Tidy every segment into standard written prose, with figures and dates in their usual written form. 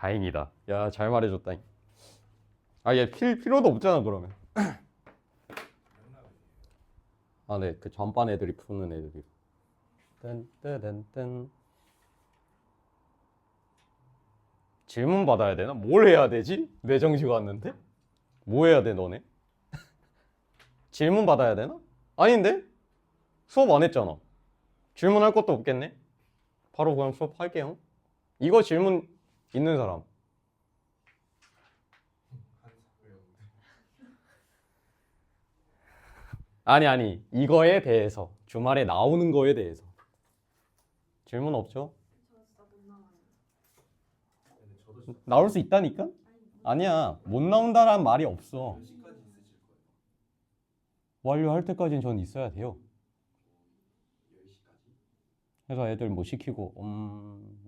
다행이다. 야, 잘 말해줬다. 아, 얘 필요도 없잖아 그러면. 아, 네, 그 전반 애들이 푸는 애들이. 딴따단딴. 질문 받아야 되나? 뭘 해야 되지? 내 정시가 왔는데? 뭐 해야 돼 너네? 질문 받아야 되나? 아닌데? 수업 안 했잖아. 질문할 것도 없겠네? 바로 그냥 수업할게요. 이거 질문 있는 사람. 아니 이거에 대해서 주말에 나오는 거에 대해서 질문 없죠? 나올 수 있다니까? 아니야, 못 나온다라는 말이 없어. 완료할 때까지는 전 있어야 돼요. 그래서 애들 뭐 시키고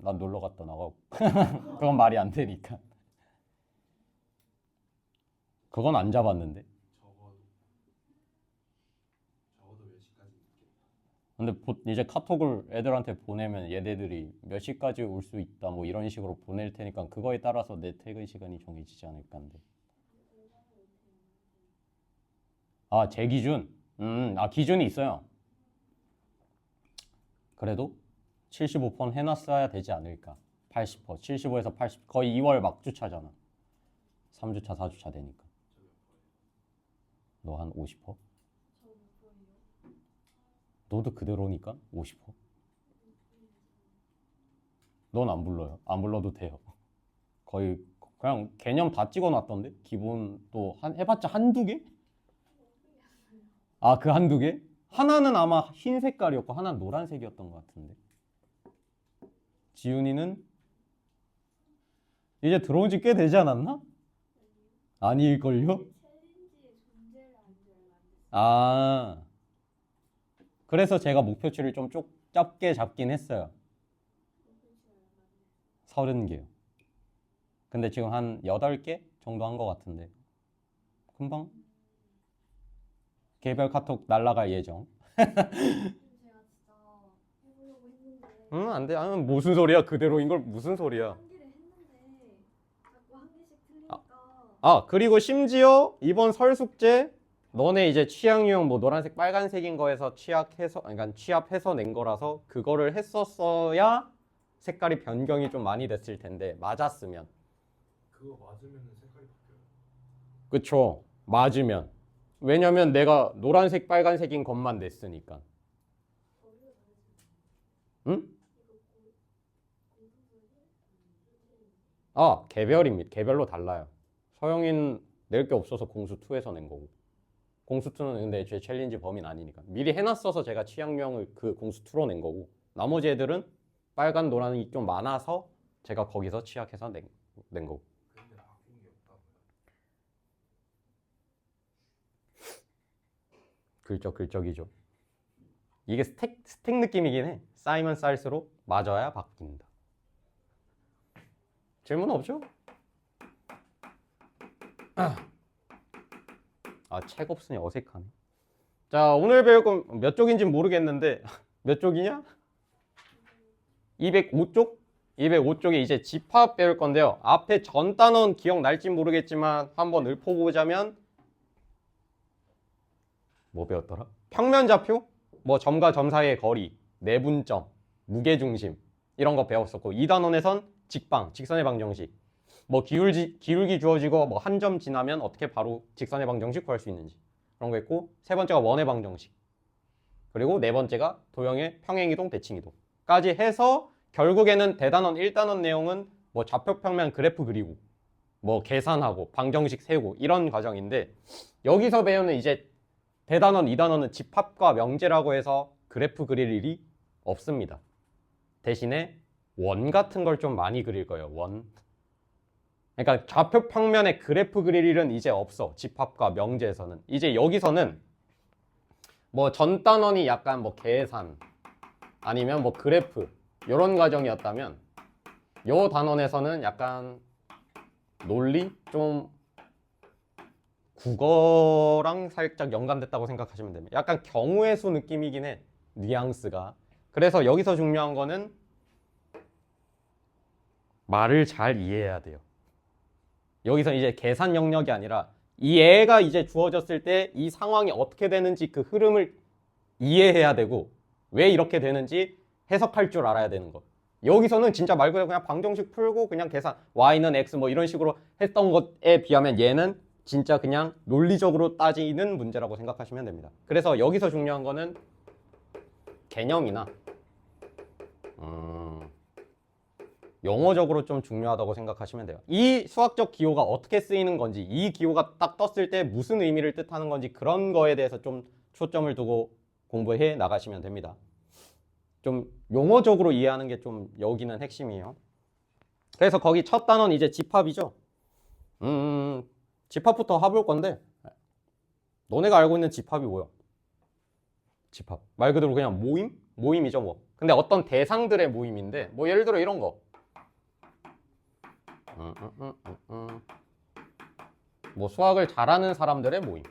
난 놀러 갔다 나가고 그건 말이 안 되니까. 그건 안 잡았는데. 근데 이제 카톡을 애들한테 보내면 얘네들이 몇 시까지 올 수 있다 뭐 이런 식으로 보낼 테니까 그거에 따라서 내 퇴근 시간이 정해지지 않을까 한데. 아, 제 기준? 기준이 있어요. 그래도 75% 해놨어야 되지 않을까. 80%, 75에서 80, 거의 2월 막주차잖아. 3주차, 4주차 되니까. 너 한 50%? 너도 그대로니까 50%? 넌 안 불러요. 안 불러도 돼요. 거의 그냥 개념 다 찍어놨던데? 기본 또 해봤자 한두 개? 아, 그 한두 개? 하나는 아마 흰 색깔이었고 하나는 노란색이었던 것 같은데. 지훈이는 이제 들어온 지 꽤 되지 않았나? 아닐걸요? 아, 그래서 제가 목표치를 좀 짧게 잡긴 했어요. 30개요. 근데 지금 한 8개 정도 한 것 같은데 금방 개별 카톡 날라갈 예정. 응, 안 돼. 아, 무슨 소리야? 그대로인 걸 무슨 소리야? 그리고 심지어 이번 설 숙제 너네 이제 취약 유형 뭐 노란색 빨간색인 거에서 취합해서 낸 거라서 그거를 했었어야 색깔이 변경이 좀 많이 됐을 텐데 맞았으면. 그거 맞으면 색깔이 바뀌어요. 그쵸? 맞으면. 왜냐면 내가 노란색 빨간색인 것만 냈으니까. 응? 개별로 달라요. 서영인 낼 게 없어서 공수 2에서 낸 거고. 공수 2는 근데 제 챌린지 범위는 아니니까. 미리 해놨어서 제가 취향명을 그 공수 2로 낸 거고. 나머지 애들은 빨간 노란이 좀 많아서 제가 거기서 취약해서 낸 거고. 근데 바뀐 게 없다고요? 긁적이죠. 이게 스택 느낌이긴 해. 쌓이면 쌓일수록 맞아야 바뀐다. 질문 없죠? 책 없으니 어색하네. 자, 오늘 배울 건 몇 쪽인지 모르겠는데 몇 쪽이냐? 205쪽? 205쪽에 이제 집합 배울 건데요. 앞에 전 단원 기억날지 모르겠지만 한번 읊어보자면 뭐 배웠더라? 평면좌표? 뭐 점과 점 사이의 거리, 내분점, 무게중심 이런 거 배웠었고 2단원에선 직방, 직선의 방정식 뭐 기울기 주어지고 뭐 한 점 지나면 어떻게 바로 직선의 방정식 구할 수 있는지 그런 거 있고 세 번째가 원의 방정식 그리고 네 번째가 도형의 평행이동, 대칭이동까지 해서 결국에는 대단원 1단원 내용은 뭐 좌표평면 그래프 그리고 뭐 계산하고 방정식 세우고 이런 과정인데 여기서 배우는 이제 대단원 2단원은 집합과 명제라고 해서 그래프 그릴 일이 없습니다. 대신에 원 같은 걸 좀 많이 그릴 거예요. 원. 그러니까 좌표 평면에 그래프 그릴 일은 이제 없어. 집합과 명제에서는. 이제 여기서는 뭐 전 단원이 약간 뭐 계산 아니면 뭐 그래프 이런 과정이었다면 요 단원에서는 약간 논리? 좀 국어랑 살짝 연관됐다고 생각하시면 됩니다. 약간 경우의 수 느낌이긴 해. 뉘앙스가. 그래서 여기서 중요한 거는 말을 잘 이해해야 돼요. 여기서 이제 계산 영역이 아니라 이 애가 이제 주어졌을 때 이 상황이 어떻게 되는지 그 흐름을 이해해야 되고 왜 이렇게 되는지 해석할 줄 알아야 되는 거. 여기서는 진짜 말 그대로 그냥 방정식 풀고 그냥 계산 y는 x 뭐 이런 식으로 했던 것에 비하면 얘는 진짜 그냥 논리적으로 따지는 문제라고 생각하시면 됩니다. 그래서 여기서 중요한 거는 개념이나 용어적으로 좀 중요하다고 생각하시면 돼요. 이 수학적 기호가 어떻게 쓰이는 건지, 이 기호가 딱 떴을 때 무슨 의미를 뜻하는 건지 그런 거에 대해서 좀 초점을 두고 공부해 나가시면 됩니다. 좀 용어적으로 이해하는 게 좀 여기는 핵심이에요. 그래서 거기 첫 단어는 이제 집합이죠. 집합부터 해볼 건데 너네가 알고 있는 집합이 뭐야? 집합. 말 그대로 그냥 모임? 모임이죠 뭐. 근데 어떤 대상들의 모임인데 뭐 예를 들어 이런 거. 뭐 수학을 잘하는 사람들의 모임.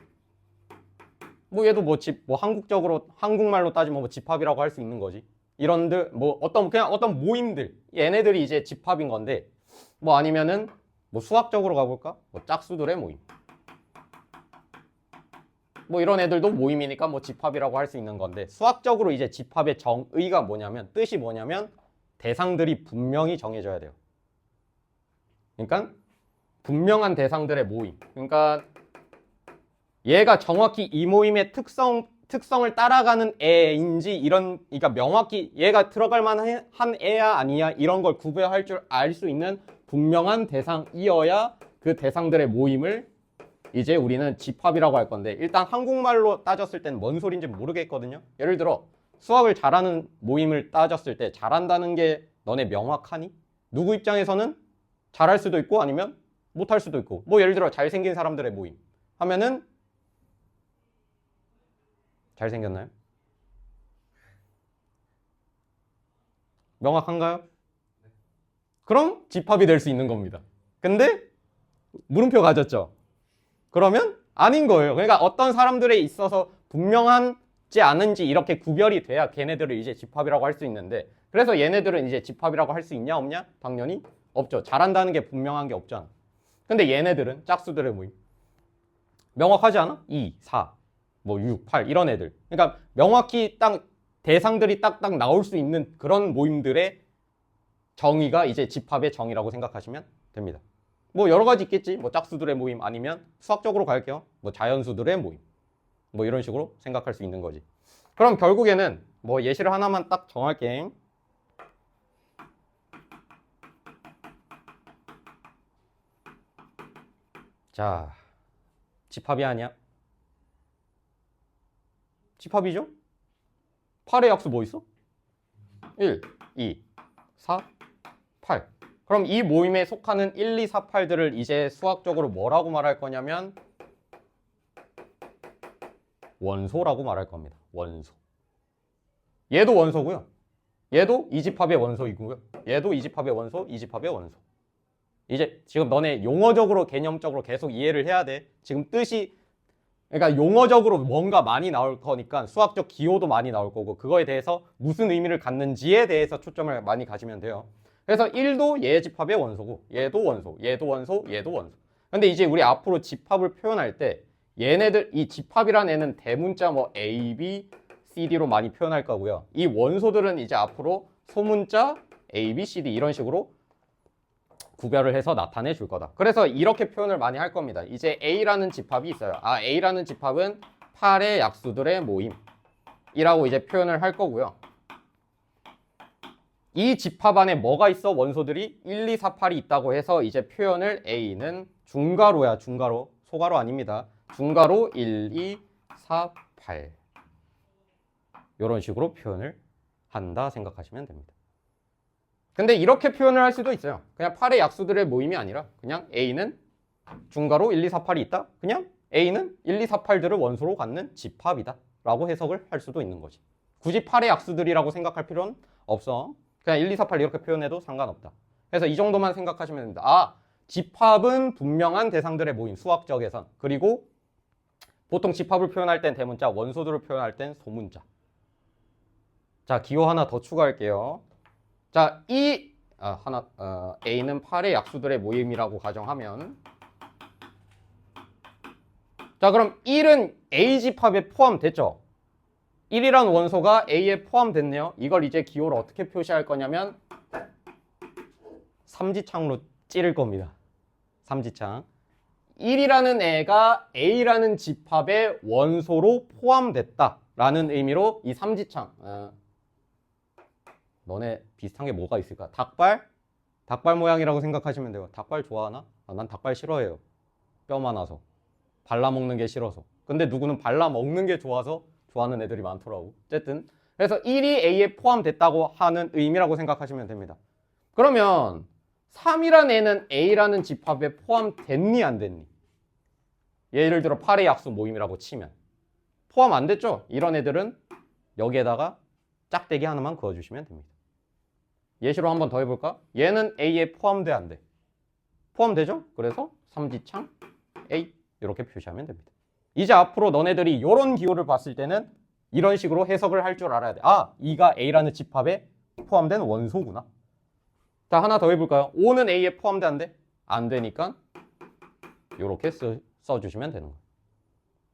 뭐 얘도 뭐 한국적으로 한국말로 따지면 뭐 집합이라고 할 수 있는 거지. 이런들 뭐 그냥 어떤 모임들 얘네들이 이제 집합인 건데 뭐 아니면은 뭐 수학적으로 가볼까? 뭐 짝수들의 모임. 뭐 이런 애들도 모임이니까 뭐 집합이라고 할 수 있는 건데 수학적으로 이제 집합의 정의가 뭐냐면 뜻이 뭐냐면 대상들이 분명히 정해져야 돼요. 그러니까 분명한 대상들의 모임. 그러니까 얘가 정확히 이 모임의 특성을 따라가는 애인지 그러니까 명확히 얘가 들어갈 만한 애야 아니야 이런 걸 구별할 줄 알 수 있는 분명한 대상이어야 그 대상들의 모임을 이제 우리는 집합이라고 할 건데 일단 한국말로 따졌을 때는 뭔 소린지 모르겠거든요. 예를 들어 수학을 잘하는 모임을 따졌을 때 잘한다는 게 너네 명확하니? 누구 입장에서는 잘할 수도 있고 아니면 못할 수도 있고 뭐 예를 들어 잘생긴 사람들의 모임 하면은 잘생겼나요? 명확한가요? 그럼 집합이 될 수 있는 겁니다. 근데 물음표 가졌죠? 그러면 아닌 거예요. 그러니까 어떤 사람들에 있어서 분명하지 않은지 이렇게 구별이 돼야 걔네들을 이제 집합이라고 할 수 있는데 그래서 얘네들은 이제 집합이라고 할 수 있냐 없냐? 당연히 없죠. 잘한다는 게 분명한 게 없잖아. 근데 얘네들은 짝수들의 모임 명확하지 않아? 2, 4, 뭐 6, 8 이런 애들. 그러니까 명확히 딱 대상들이 딱딱 나올 수 있는 그런 모임들의 정의가 이제 집합의 정의라고 생각하시면 됩니다. 뭐 여러 가지 있겠지. 뭐 짝수들의 모임 아니면 수학적으로 갈게요. 뭐 자연수들의 모임. 뭐 이런 식으로 생각할 수 있는 거지. 그럼 결국에는 뭐 예시를 하나만 딱 정할게. 자, 집합이 아니야? 집합이죠? 8의 약수 뭐 있어? 1, 2, 4, 8. 그럼 이 모임에 속하는 1, 2, 4, 8들을 이제 수학적으로 뭐라고 말할 거냐면 원소라고 말할 겁니다. 원소. 얘도 원소고요. 얘도 이 집합의 원소이고요. 얘도 이 집합의 원소, 이 집합의 원소. 이제 지금 너네 용어적으로 개념적으로 계속 이해를 해야 돼. 지금 뜻이 그러니까 용어적으로 뭔가 많이 나올 거니까 수학적 기호도 많이 나올 거고 그거에 대해서 무슨 의미를 갖는지에 대해서 초점을 많이 가지면 돼요. 그래서 1도 얘 집합의 원소고 얘도 원소, 얘도 원소, 얘도 원소. 근데 이제 우리 앞으로 집합을 표현할 때 얘네들 이 집합이라는 애는 대문자 뭐 A, B, C, D로 많이 표현할 거고요. 이 원소들은 이제 앞으로 소문자 A, B, C, D 이런 식으로 구별을 해서 나타내 줄 거다. 그래서 이렇게 표현을 많이 할 겁니다. 이제 A라는 집합이 있어요. A라는 집합은 8의 약수들의 모임이라고 이제 표현을 할 거고요. 이 집합 안에 뭐가 있어? 원소들이 1, 2, 4, 8이 있다고 해서 이제 표현을 A는 중괄호야. 중괄호. 소괄호 아닙니다. 중괄호 1, 2, 4, 8 이런 식으로 표현을 한다 생각하시면 됩니다. 근데 이렇게 표현을 할 수도 있어요. 그냥 8의 약수들의 모임이 아니라 그냥 A는 중괄호 1, 2, 4, 8이 있다. 그냥 A는 1, 2, 4, 8들을 원소로 갖는 집합이다 라고 해석을 할 수도 있는 거지. 굳이 8의 약수들이라고 생각할 필요는 없어. 그냥 1, 2, 4, 8 이렇게 표현해도 상관없다. 그래서 이 정도만 생각하시면 됩니다. 집합은 분명한 대상들의 모임, 수학적에선. 그리고 보통 집합을 표현할 땐 대문자, 원소들을 표현할 땐 소문자. 자, 기호 하나 더 추가할게요. 자, 이 A는 8의 약수들의 모임이라고 가정하면 자 그럼 1은 A 집합에 포함됐죠? 1이라는 원소가 A에 포함됐네요. 이걸 이제 기호를 어떻게 표시할 거냐면 삼지창으로 찌를 겁니다. 삼지창. 1이라는 애가 A라는 집합의 원소로 포함됐다라는 의미로 이 삼지창. 너네 비슷한 게 뭐가 있을까? 닭발? 닭발 모양이라고 생각하시면 돼요. 닭발 좋아하나? 난 닭발 싫어해요. 뼈 많아서. 발라먹는 게 싫어서. 근데 누구는 발라먹는 게 좋아서 좋아하는 애들이 많더라고. 어쨌든 그래서 1이 A에 포함됐다고 하는 의미라고 생각하시면 됩니다. 그러면 3이라는 애는 A라는 집합에 포함됐니 안 됐니? 예를 들어 8의 약수 모임이라고 치면 포함 안 됐죠? 이런 애들은 여기에다가 짝대기 하나만 그어주시면 됩니다. 예시로 한번 더 해볼까? 얘는 A에 포함돼 안 돼? 포함되죠? 그래서 삼지창 A 이렇게 표시하면 됩니다. 이제 앞으로 너네들이 이런 기호를 봤을 때는 이런 식으로 해석을 할 줄 알아야 돼. 아, 이가 A라는 집합에 포함된 원소구나. 자, 하나 더 해볼까요? 5는 A에 포함돼 안 돼? 안 되니까 이렇게 써주시면 되는 거예요.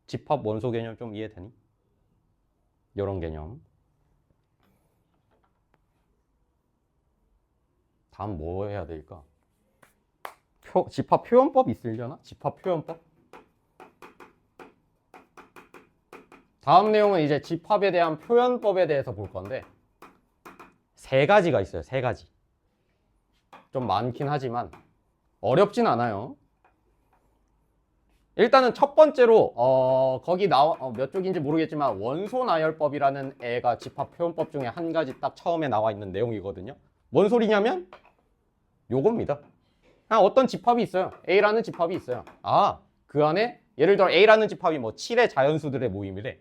집합 원소 개념 좀 이해되니? 이런 개념. 다음 뭐 해야 될까? 집합 표현법 있으려나? 집합 표현법? 다음 내용은 이제 집합에 대한 표현법에 대해서 볼 건데 세 가지가 있어요. 세 가지. 좀 많긴 하지만 어렵진 않아요. 일단은 첫 번째로 거기 나와 몇 쪽인지 모르겠지만 원소 나열법이라는 애가 집합 표현법 중에 한 가지 딱 처음에 나와 있는 내용이거든요. 뭔 소리냐면 요겁니다. 어떤 집합이 있어요. A라는 집합이 있어요. 그 안에 예를 들어 A라는 집합이 뭐 7의 자연수들의 모임이래.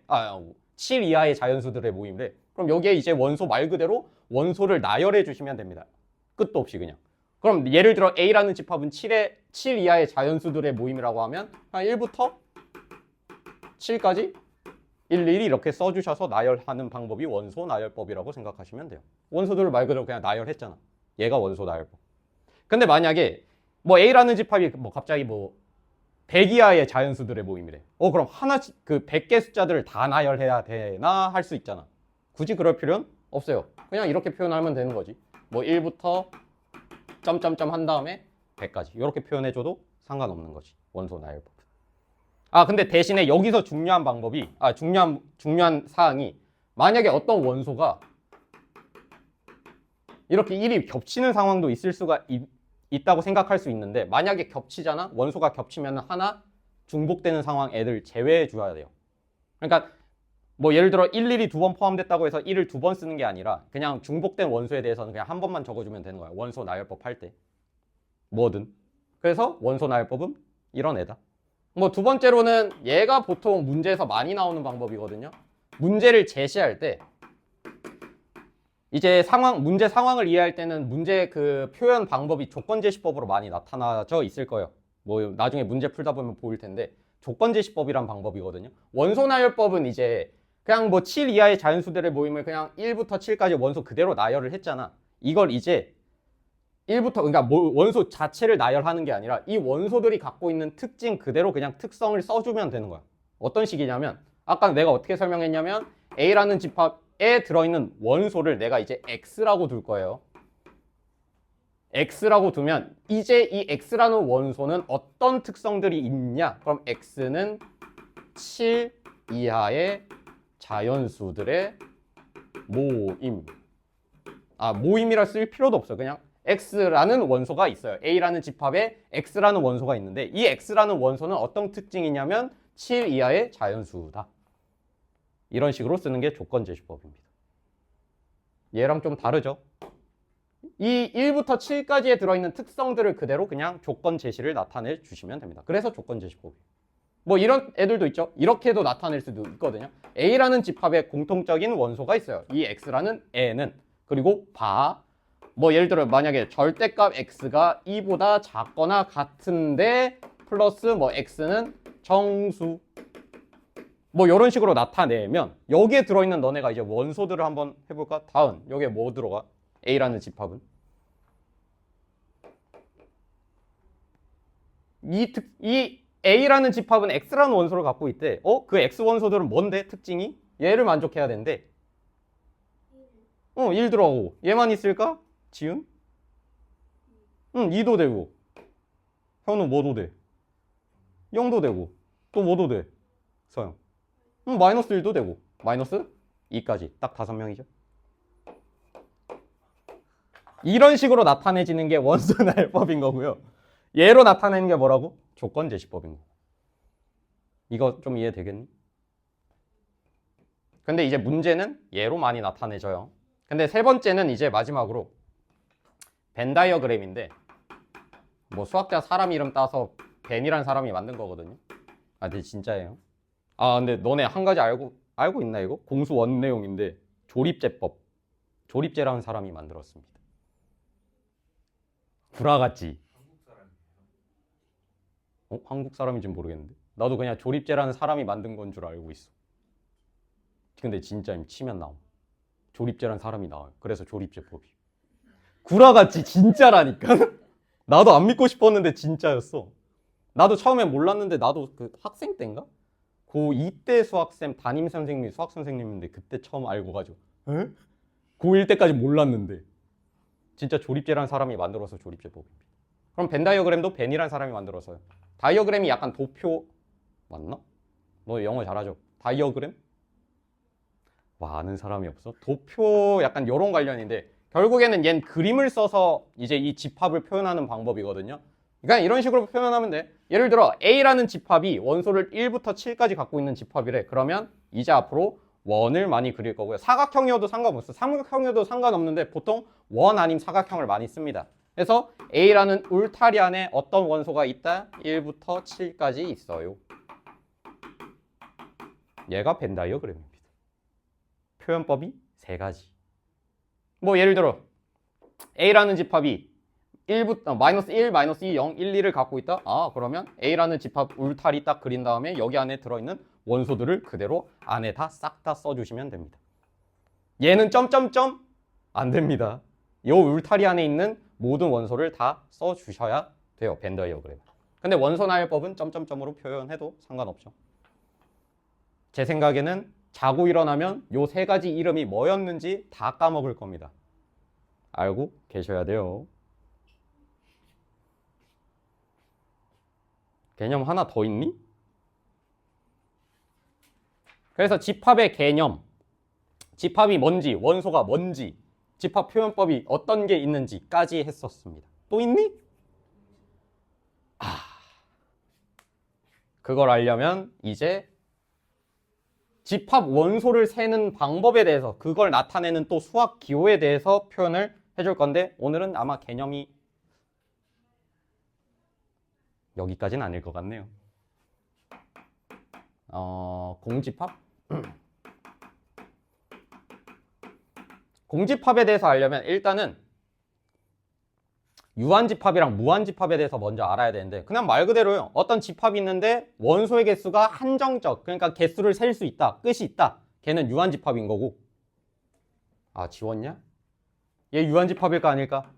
7 이하의 자연수들의 모임이래. 그럼 여기에 이제 원소 말 그대로 원소를 나열해 주시면 됩니다. 끝도 없이 그냥. 그럼 예를 들어 A라는 집합은 7 이하의 자연수들의 모임이라고 하면 1부터 7까지 일일이 이렇게 써주셔서 나열하는 방법이 원소 나열법이라고 생각하시면 돼요. 원소들을 말 그대로 그냥 나열했잖아. 얘가 원소 나열법. 근데 만약에 뭐 A라는 집합이 뭐 갑자기 뭐 100 이하의 자연수들의 모임이래. 그럼 하나씩 그 100개 숫자들을 다 나열해야 되나 할 수 있잖아. 굳이 그럴 필요는 없어요. 그냥 이렇게 표현하면 되는 거지. 뭐 1부터 점점점 한 다음에 100까지 이렇게 표현해줘도 상관없는 거지. 원소 나열법. 근데 대신에 여기서 중요한 방법이 중요한 사항이 만약에 어떤 원소가 이렇게 1이 겹치는 상황도 있을 수가 있다고 생각할 수 있는데 만약에 겹치잖아? 원소가 겹치면 하나 중복되는 상황 애들 제외해 줘야 돼요. 그러니까 뭐 예를 들어 1, 2번 포함됐다고 해서 1을 2번 쓰는 게 아니라 그냥 중복된 원소에 대해서는 그냥 한 번만 적어주면 되는 거야. 원소 나열법 할 때. 뭐든. 그래서 원소 나열법은 이런 애다. 뭐 두 번째로는 얘가 보통 문제에서 많이 나오는 방법이거든요. 문제를 제시할 때 이제 문제 상황을 이해할 때는 문제 그 표현 방법이 조건제시법으로 많이 나타나져 있을 거예요. 뭐 나중에 문제 풀다 보면 보일 텐데 조건제시법이란 방법이거든요. 원소나열법은 이제 그냥 뭐 7 이하의 자연수들의 모임을 그냥 1부터 7까지 원소 그대로 나열을 했잖아. 이걸 이제 1부터 그러니까 원소 자체를 나열하는 게 아니라 이 원소들이 갖고 있는 특징 그대로 그냥 특성을 써주면 되는 거야. 어떤 식이냐면 아까 내가 어떻게 설명했냐면 A라는 집합에 들어있는 원소를 내가 이제 X라고 둘 거예요. X라고 두면 이제 이 X라는 원소는 어떤 특성들이 있냐? 그럼 X는 7 이하의 자연수들의 모임. 모임이라 쓸 필요도 없어요. 그냥 X라는 원소가 있어요. A라는 집합에 X라는 원소가 있는데 이 X라는 원소는 어떤 특징이냐면 7 이하의 자연수다. 이런 식으로 쓰는 게 조건제시법입니다. 얘랑 좀 다르죠? 이 1부터 7까지에 들어있는 특성들을 그대로 그냥 조건 제시를 나타내 주시면 됩니다. 그래서 조건 제시법이에요. 뭐 이런 애들도 있죠. 이렇게도 나타낼 수도 있거든요. A라는 집합에 공통적인 원소가 있어요. 이 X라는 애는. 그리고 뭐 예를 들어 만약에 절대값 X가 2보다 작거나 같은데 플러스 뭐 X는 정수. 뭐 이런 식으로 나타내면 여기에 들어있는 너네가 이제 원소들을 한번 해볼까? 다음 여기에 뭐 들어가? A라는 집합은 이 A라는 집합은 X라는 원소를 갖고 있대. 그 X 원소들은 뭔데? 특징이? 얘를 만족해야 된대. 1 들어가고. 얘만 있을까? 지은? 2도 되고. 현우 뭐도 돼? 0도 되고. 또 뭐도 돼? 서영. 마이너스 1도 되고. 마이너스 2까지. 딱 5명이죠. 이런 식으로 나타내지는 게 원소 나열법인 거고요. 얘로 나타내는 게 뭐라고? 조건 제시법인 거. 이거 좀 이해되겠니? 근데 이제 문제는 얘로 많이 나타내져요. 근데 세 번째는 이제 마지막으로 벤 다이어그램인데 뭐 수학자 사람 이름 따서 벤이란 사람이 만든 거거든요. 근데 진짜예요. 근데 너네 한 가지 알고 있나 이거? 공수 원 내용인데 조립제법. 조립제라는 사람이 만들었습니다. 구라같지? 한국 사람이에요. 한국 사람인지 모르겠는데. 나도 그냥 조립제라는 사람이 만든 건 줄 알고 있어. 근데 진짜 치면 나와. 조립제라는 사람이 나와요. 그래서 조립제법이. 구라같지 진짜라니까. 나도 안 믿고 싶었는데 진짜였어. 나도 처음에 몰랐는데 나도 그 학생 때인가? 고2 때 수학쌤 담임 선생님이 수학 선생님인데 그때 처음 알고 가지고 에? 고1 때까지 몰랐는데 진짜 조립제라는 사람이 만들어서 조립제법입니다. 그럼 벤 다이어그램도 벤이라는 사람이 만들어서요. 다이어그램이 약간 도표 맞나? 너 영어 잘하죠? 다이어그램? 와, 아는 사람이 없어? 도표 약간 이런 관련인데 결국에는 얜 그림을 써서 이제 이 집합을 표현하는 방법이거든요. 그러니까 이런 식으로 표현하면 돼. 예를 들어 A라는 집합이 원소를 1부터 7까지 갖고 있는 집합이래. 그러면 이제 앞으로 원을 많이 그릴 거고요. 사각형이어도 상관없어. 삼각형이어도 상관없는데 보통 원 아님 사각형을 많이 씁니다. 그래서 A라는 울타리 안에 어떤 원소가 있다? 1부터 7까지 있어요. 얘가 벤 다이어그램입니다. 표현법이 3가지. 뭐 예를 들어 A라는 집합이 1부터 마이너스 1, 마이너스 2, 0, 1, 2를 갖고 있다. 그러면 A라는 집합 울타리 딱 그린 다음에 여기 안에 들어있는 원소들을 그대로 안에 다 싹 다 써주시면 됩니다. 얘는 점점점 안 됩니다. 이 울타리 안에 있는 모든 원소를 다 써주셔야 돼요. 벤 다이어그램. 근데 원소 나열법은 점점점으로 표현해도 상관없죠. 제 생각에는 자고 일어나면 요 3가지 이름이 뭐였는지 다 까먹을 겁니다. 알고 계셔야 돼요. 개념 하나 더 있니? 그래서 집합의 개념, 집합이 뭔지, 원소가 뭔지, 집합 표현법이 어떤 게 있는지까지 했었습니다. 또 있니? 그걸 알려면 이제 집합 원소를 세는 방법에 대해서 그걸 나타내는 또 수학 기호에 대해서 표현을 해줄 건데 오늘은 아마 개념이 여기까지는 아닐 것 같네요. 공집합? 공집합에 대해서 알려면 일단은 유한집합이랑 무한집합에 대해서 먼저 알아야 되는데 그냥 말 그대로요. 어떤 집합이 있는데 원소의 개수가 한정적, 그러니까 개수를 셀 수 있다, 끝이 있다. 걔는 유한집합인 거고. 지웠냐? 얘 유한집합일까 아닐까?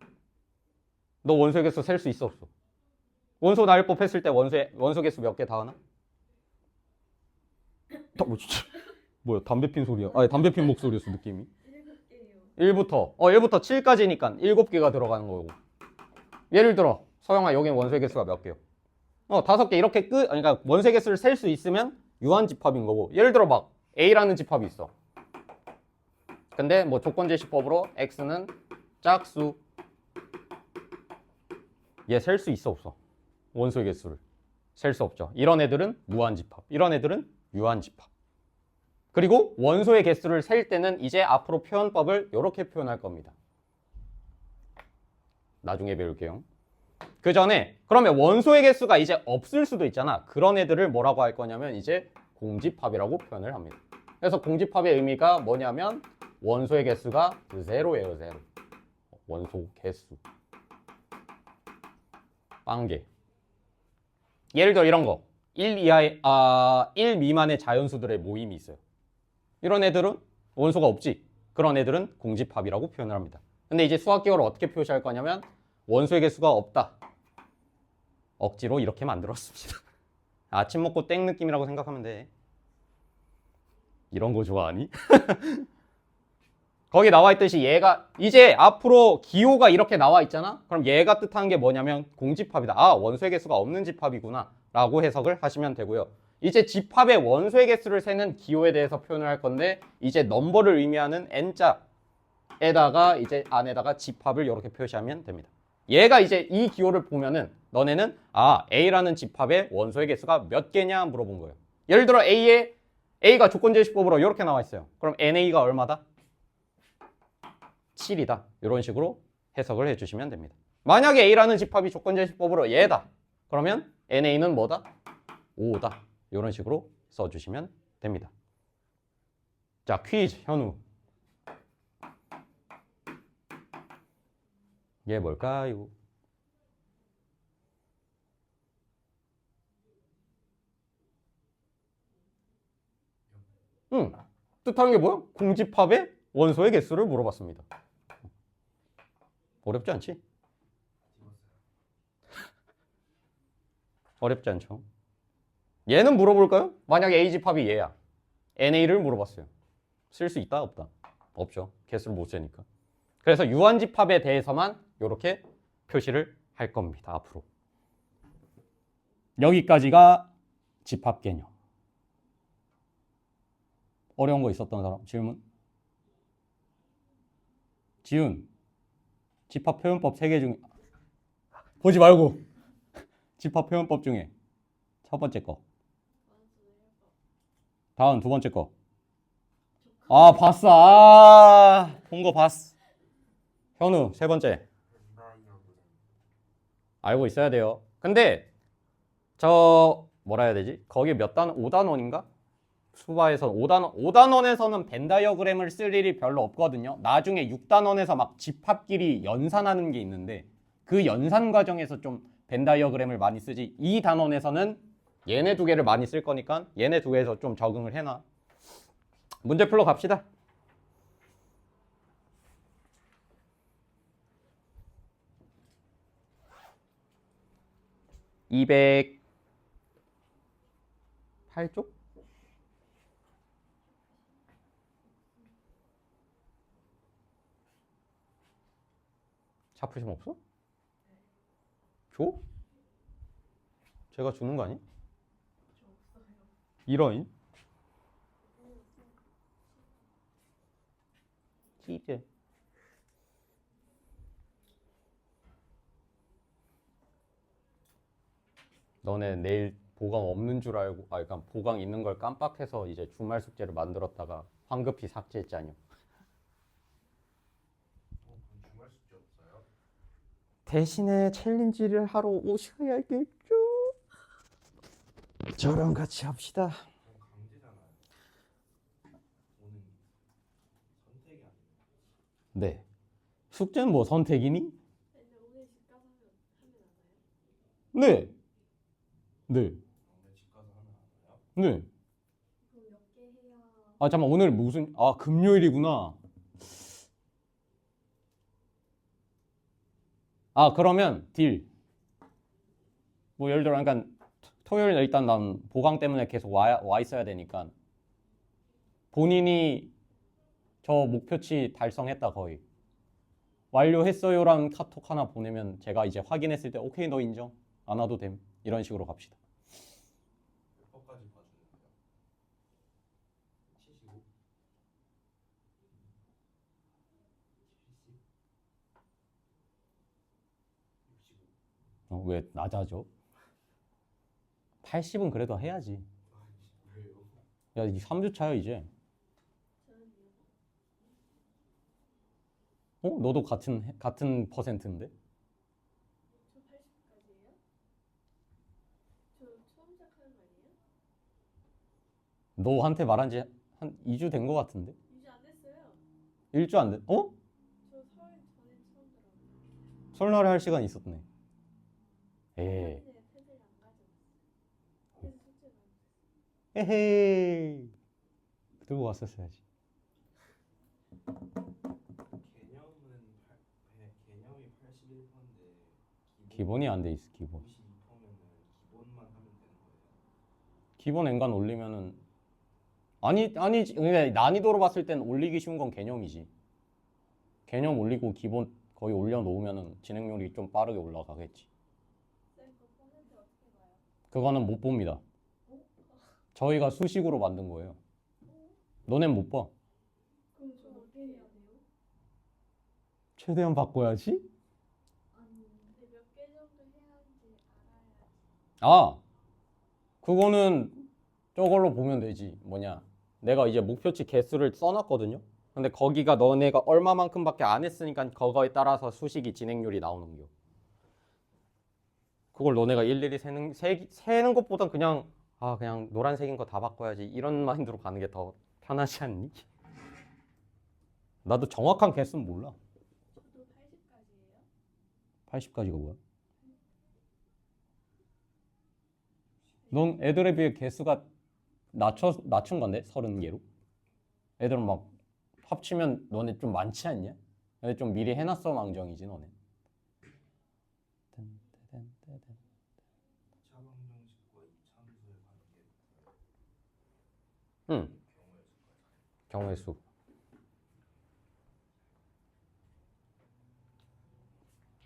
너 원소의 개수 셀 수 있어 없어? 원소 나열법 했을 때 원소 개수 몇 개 다 하나? 뭐야 담배 핀 소리야? 담배 핀 목소리였어 느낌이. 1부터 7까지니까 7개가 들어가는 거고. 예를 들어 서영아 여기 원소의 개수가 몇 개요? 5개 이렇게 그러니까 원소의 개수를 셀 수 있으면 유한집합인 거고. 예를 들어 막 A라는 집합이 있어. 근데 뭐 조건제시법으로 X는 짝수. 얘 셀 수 있어 없어? 원소의 개수를 셀 수 없죠. 이런 애들은 무한집합, 이런 애들은 유한집합. 그리고 원소의 개수를 셀 때는 이제 앞으로 표현법을 이렇게 표현할 겁니다. 나중에 배울게요. 그 전에 그러면 원소의 개수가 이제 없을 수도 있잖아. 그런 애들을 뭐라고 할 거냐면 이제 공집합이라고 표현을 합니다. 그래서 공집합의 의미가 뭐냐면 원소의 개수가 제로예요. 제로. 원소 개수 빵개. 예를 들어 이런 거 1 미만의 자연수들의 모임이 있어요. 이런 애들은 원소가 없지. 그런 애들은 공집합이라고 표현을 합니다. 근데 이제 수학기호를 어떻게 표시할 거냐면 원소의 개수가 없다. 억지로 이렇게 만들었습니다. 아침 먹고 땡 느낌이라고 생각하면 돼. 이런 거 좋아하니? 거기 나와 있듯이 얘가 이제 앞으로 기호가 이렇게 나와 있잖아. 그럼 얘가 뜻하는 게 뭐냐면 공집합이다. 아, 원소의 개수가 없는 집합이구나 라고 해석을 하시면 되고요. 이제 집합의 원소의 개수를 세는 기호에 대해서 표현을 할 건데 이제 넘버를 의미하는 n자에다가 이제 안에다가 집합을 이렇게 표시하면 됩니다. 얘가 이제 이 기호를 보면은 너네는 아, A라는 집합의 원소의 개수가 몇 개냐 물어본 거예요. 예를 들어 A가 조건제시법으로 이렇게 나와 있어요. 그럼 NA가 얼마다? 7이다. 이런 식으로 해석을 해주시면 됩니다. 만약에 A라는 집합이 조건제시법으로 얘다. 그러면 NA는 뭐다? 5다. 이런 식으로 써주시면 됩니다. 자, 퀴즈 현우. 얘 뭘까요? 뜻하는 게 뭐야? 공집합의 원소의 개수를 물어봤습니다. 어렵지 않지? 어렵지 않죠? 얘는 물어볼까요? 만약에 A집합이 얘야. NA를 물어봤어요. 쓸 수 있다? 없다? 없죠. 개수를 못 세니까. 그래서 유한집합에 대해서만 이렇게 표시를 할 겁니다. 앞으로. 여기까지가 집합 개념. 어려운 거 있었던 사람? 질문? 지훈. 집합 표현법 3개 중에 보지 말고 집합 표현법 중에 첫 번째 거. 다음 두 번째 거. 아, 봤어. 아, 본 거 봤어. 현우 세 번째. 알고 있어야 돼요. 근데 저 뭐라 해야 되지? 거기 몇 단 5단원인가? 수바에서 5단원에서는 벤 다이어그램을 쓸 일이 별로 없거든요. 나중에 6단원에서 막 집합끼리 연산하는 게 있는데 그 연산 과정에서 좀 벤 다이어그램을 많이 쓰지. 2단원에서는 얘네 두 개를 많이 쓸 거니까 얘네 두 개에서 좀 적응을 해놔. 문제 풀러 갑시다. (208쪽) 자푸심 없어? 줘? 제가 주는 거 아니? 이런 찌제. 너네 내일 보강 없는 줄 알고 그러니까 보강 있는 걸 깜빡해서 이제 주말 숙제를 만들었다가 황급히 삭제했잖요. 그럼 주말 숙제 없어요? 대신에 챌린지를 하러 오셔야겠죠. 저랑 같이 합시다. 그럼 강제잖아요. 오늘 선택이 아니에요. 네. 숙제는 뭐 선택이니? 근데 오늘 집 가서 하면 안 와요? 네. 네. 오늘 집 가서 하면 안 와요? 네. 그럼 몇 개 해야 아, 잠깐 오늘 무슨 금요일이구나. 아, 그러면 딜. 뭐 예를 들어 그러니까 토요일 일단 난 보강 때문에 계속 와 있어야 되니까 본인이 저 목표치 달성했다 거의 완료했어요라는 카톡 하나 보내면 제가 이제 확인했을 때 오케이 너 인정 안 와도 됨 이런 식으로 갑시다. 몇 번까지 봐주는 거예요? 75? 70? 65? 왜 낮아져? 80은 그래도 해야지. 왜요? 야, 이 3주 차야 이제. 저는요? 너도 같은 퍼센트인데? 저 80까지예요? 저 처음 시작하는 거 아니에요? 너한테 말한 지 한 2주 된 거 같은데? 유지 안 됐어요. 1주 안 돼? 어? 저 설 전에 처음 들어요. 설날에 할 시간 있었네. 에이. 근데 패드를 안 가져왔어요. 그래서 숙제가 안 됐어요. 에헤이. 들고 왔었어야지. 개념이 81%인데 기본이 안 돼 있어, 기본. 52%면 기본 n간 올리면은 아니지. 근데 난이도로 봤을 땐 올리기 쉬운 건 개념이지. 개념 올리고 기본 거의 올려놓으면은 진행률이 좀 빠르게 올라가겠지. 쌤, 그 퍼센트 어떻게 봐요? 그거는 못 봅니다. 저희가 수식으로 만든 거예요. 너넨 못 봐. 그럼 저 어떻게 해야 돼요? 최대한 바꿔야지. 아니, 근데 몇 개 정도 해야지 알아야지. 아, 그거는 저걸로 보면 되지. 뭐냐. 내가 이제 목표치 개수를 써놨거든요. 근데 거기가 너네가 얼마만큼밖에 안 했으니까 그거에 따라서 수식이 진행률이 나오는 거. 그걸 너네가 일일이 세는 것보단 그냥 그냥 노란색인 거 다 바꿔야지 이런 마인드로 가는 게 더 편하지 않니? 나도 정확한 개수는 몰라. 저도 80까지예요? 80까지가 뭐야? 넌 애들에 비해 개수가 낮춘 건데 30개로? 애들은 막 합치면 너네 좀 많지 않냐? 근데 좀 미리 해놨어 망정이지 너네. 차 방정식과 이차 함수의 관계 응. 경우의 수.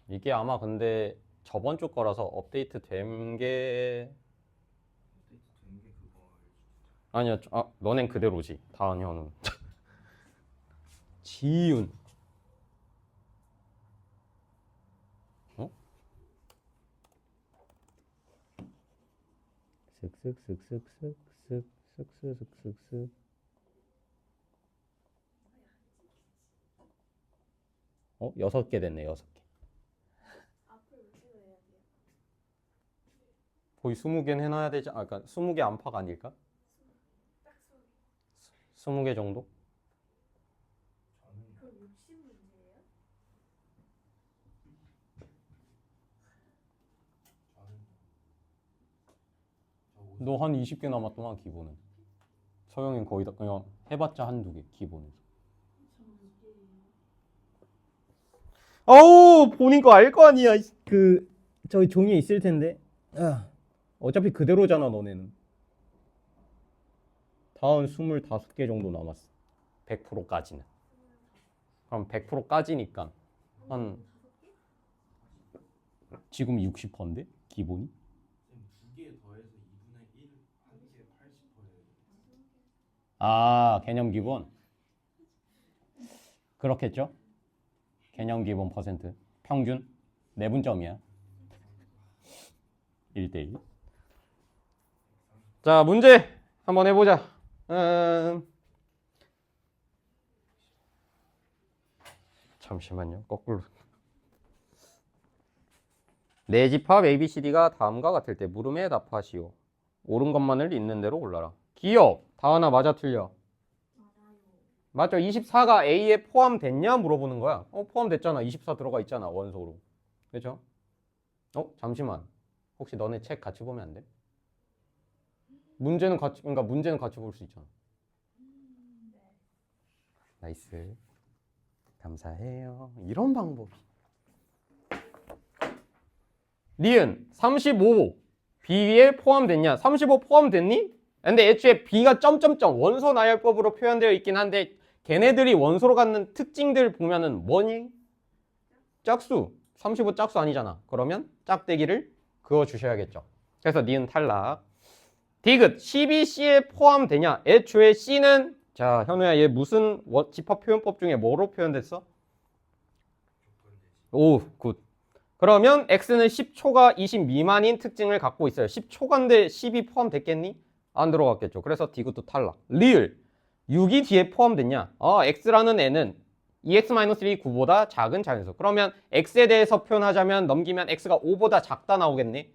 이게 아마 근데 저번 주 거라서 업데이트 된 게 업데이트 된 게 그거 아니야. 너넨 그대로지. 다은 현우. 지윤. 어? 슥슥슥슥슥슥슥슥슥슥슥. 어? 6개 됐네. 6개. 앞을 위주로 해야 돼요. 거의 20개는 해놔야 되지. 그러니까 20개 안팎 아닐까? 딱 20개 정도? 저는 그럼 60문제예요? 저는 너 한 20개 남았더만 기본은. 서영이는 거의 다 그냥 해봤자 한두 개 기본에서. 저는 2개예요. 어우 본인 거 알 거 아니야. 그 저기 종이에 있을 텐데. 어차피 그대로잖아 너네는. 다음 25개 정도 남았어. 100%까지는. 그럼 100%까지니까 한 지금 60%인데 기본이? 쌤 2개 더해서 2분의 1 한 개 80%예요. 개념 기본. 그렇겠죠? 개념 기본 퍼센트. 평균 내분점이야. 1대1. 자, 문제 한번 해보자. 잠시만요. 거꾸로. 네 집합 ABCD가 다음과 같을 때 물음에 답하시오. 옳은 것만을 있는 대로 골라라. 기억. 다하나 맞아 틀려? 맞아요. 맞죠? 24가 A에 포함됐냐 물어보는 거야. 포함됐잖아. 24 들어가 있잖아. 원소로. 그렇죠? 잠시만. 혹시 너네 책 같이 보면 안 돼? 문제는 같이 볼 수 있잖아. 네. 나이스. 감사해요. 이런 방법이. 니은 35 B에 포함됐냐? 35 포함됐니? 근데 애초에 B가 점점점 원소 나열법으로 표현되어 있긴 한데 걔네들이 원소로 갖는 특징들 보면은 뭐니? 짝수. 35 짝수 아니잖아. 그러면 짝대기를 그어 주셔야겠죠. 그래서 니은 탈락. 디귿 12C에 포함되냐? 애초에 C는 자 현우야 얘 무슨 집합 표현법 중에 뭐로 표현됐어? 오 굿. 그러면 X는 10초가 20 미만인 특징을 갖고 있어요. 10초간데 10이 포함됐겠니? 안 들어갔겠죠. 그래서 디귿도 탈락. 리을 6이 뒤에 포함됐냐? X라는 애는 2x-1이 9보다 작은 자연수. 그러면 X에 대해서 표현하자면 넘기면 X가 5보다 작다 나오겠니?